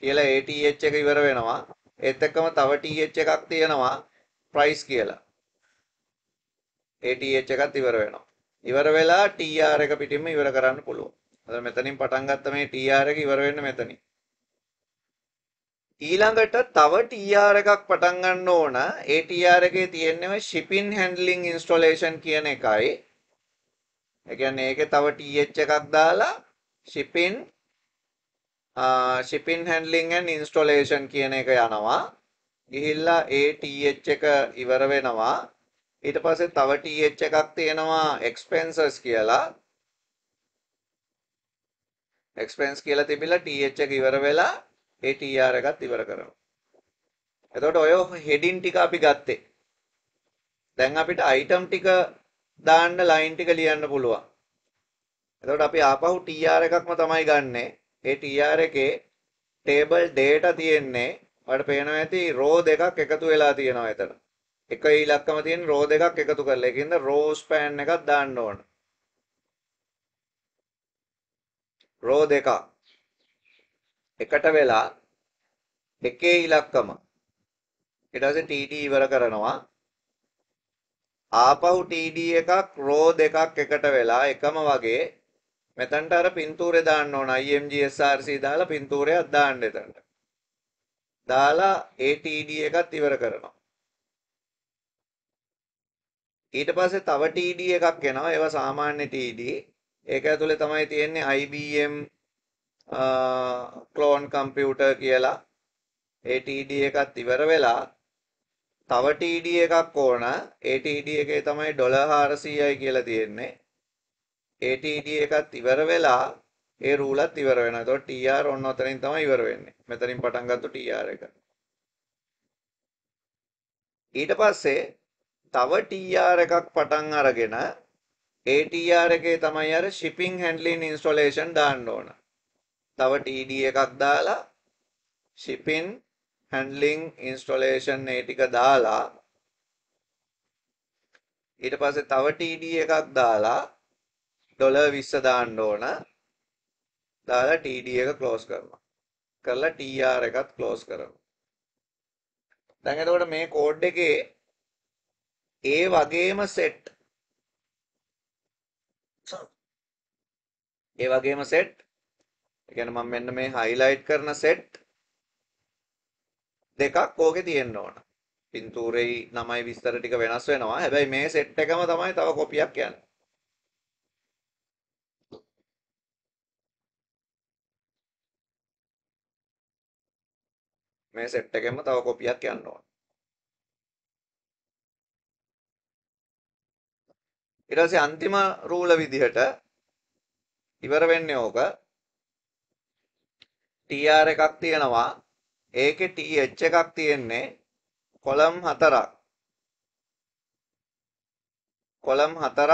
කියලා ඒ TH එක ඉවර වෙනවා. ඒත් එක්කම තව TH එකක් තියෙනවා price කියලා. ඒ TH එකත් ඉවර වෙනවා. ඉවර වෙලා TR එක පිටින්ම ඉවර කරන්න පුළුවන්. අද මෙතනින් පටන් ගත්ත මේ TR එක ඉවර වෙන්න මෙතනින්. ඊළඟට තව TR එකක් පටන් ගන්න ඕන. ඒ TR එකේ තියෙන්නේ shipping handling installation කියන එකයි. ඒ කියන්නේ ඒකේ තව TH එකක් දාලා shipping handling and installation කියන එක යනවා. ගිහිල්ලා ඒ TH එක ඉවර වෙනවා. ඊට පස්සේ තව TH එකක් තියෙනවා expenses කියලා. expense කියලා තිබිලා TH එක ඉවර වෙලා ඒ TR එකත් ඉවර කරනවා. එතකොට ඔය heading ටික අපි ගත්තේ. දැන් අපිට item ටික දාන්න line ටික ලියන්න පුළුවන්. එතකොට අපි ආපහු TR එකක්ම තමයි ගන්නෙ. ඒ TR එකේ table data තියෙන්නේ ඔයාලට පේනවා ඇති row දෙකක් එකතු වෙලා තියෙනවා එතන. එක ඉලක්කම තියෙන row දෙකක් එකතු කරලා. ඒකින්ද row span එකක් දාන්න ඕන. row දෙකක් එකට වෙලා එකේ ඉලක්කම ඊට පස්සේ TD ඉවර කරනවා. ආපහු TD එකක් row දෙකක් එකට වෙලා එකම වගේ මෙතනට අර පින්තූරේ දාන්න ඕන. IMG SRC දාලා පින්තූරයක් දාන්න එතනට. දාලා ඒ TD එකත් ඉවර කරනවා. ඊට පස්සේ තව TD එකක් එනවා. ඒවා සාමාන්‍ය TD. ඒක ඇතුලේ තමයි තියෙන්නේ IBM clone computer කියලා. ඒ TD එකත් ඉවර වෙලා තව TD එකක් ඕන. ඒ TD එකේ තමයි $400යි කියලා තියෙන්නේ. ඒ TD එකත් ඉවර වෙලා ඒ රූලත් ඉවර වෙනවා. එතකොට TR ඔන්න ඔතනින් තමයි ඉවර වෙන්නේ. මෙතනින් පටන් ගත්තු TR එක. ඊට පස්සේ තව TR එකක් පටන් අරගෙන ඒ TR එකේ තමයි අර shipping handling installation දාන්න ඕන. තව TD එකක් දාලා shipping handling installation ඒ ටික දාලා ඊට පස්සේ තව TD එකක් දාලා $20 දාන්න ඕන. දාලා TD එක ක්ලෝස් කරනවා. කරලා TR එකත් ක්ලෝස් කරනවා. දැන් එතකොට මේ කෝඩ් එකේ ඒ වගේම සෙට් ඒ කියන්නේ මම මෙන්න මේ highlight කරන සෙට් දෙකක් ඕකේ තියෙන්න ඕන. පින්තූරේ නමයි විස්තර ටික වෙනස් වෙනවා. හැබැයි මේ සෙට් එකම තමයි තව කොපියක් යන්නේ. මේ සෙට් එකෙන්ම තව කොපියක් යන්න ඕන. ඊට පස්සේ අන්තිම රූල විදිහට ඉවර වෙන්නේ ඕක TR එකක් තියෙනවා. ඒකේ TH එකක් තියෙන්නේ කොලම් 4ක්. කොලම් 4ක්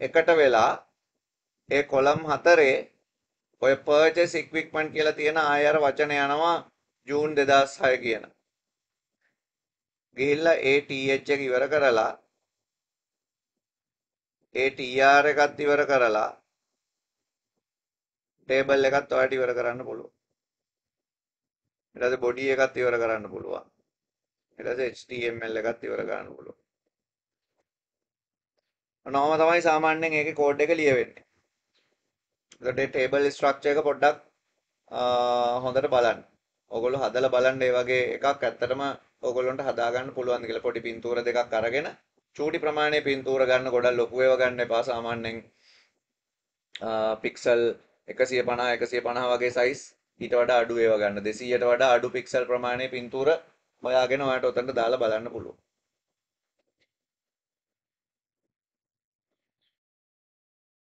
එකට වෙලා ඒ කොලම් 4 ඔය purchase equipment කියලා තියෙන ආය අර වචන යනවා ජූන් 2006 කියන. ගිහිල්ලා ඒ TH එක ඉවර කරලා ඒ TR එකත් ඉවර කරලා ටේබල් එකත් ඔයාලට ඉවර කරන්න පුළුවන්. ඊට පස්සේ බොඩි එකත් ඉවර කරන්න පුළුවන්. ඊට පස්සේ HTML එකත් ඉවර කරන්න පුළුවන්. ඔනෝම තමයි සාමාන්‍යයෙන් ඒකේ කෝඩ් එක ලියවෙන්නේ. ඒකට ටේබල් ස්ට්‍රක්චර් එක පොඩ්ඩක් හොඳට බලන්න. ඔයගොල්ලෝ හදලා බලන්න මේ වගේ එකක් ඇත්තටම ඔයගොල්ලන්ට හදාගන්න පුළුවන් කියලා පොඩි පින්තූර දෙකක් අරගෙන චූටි ප්‍රමාණයේ පින්තූර ගන්න ගොඩක් ලොකු ඒවා ගන්න එපා සාමාන්‍යයෙන් පික්සල් 150 150 වගේ සයිස් ඊට වඩා අඩු ඒවා ගන්න 200ට වඩා අඩු පික්සල් ප්‍රමාණයේ පින්තූර හොයාගෙන ඔයාලට උතන්ට දාලා බලන්න පුළුවන්.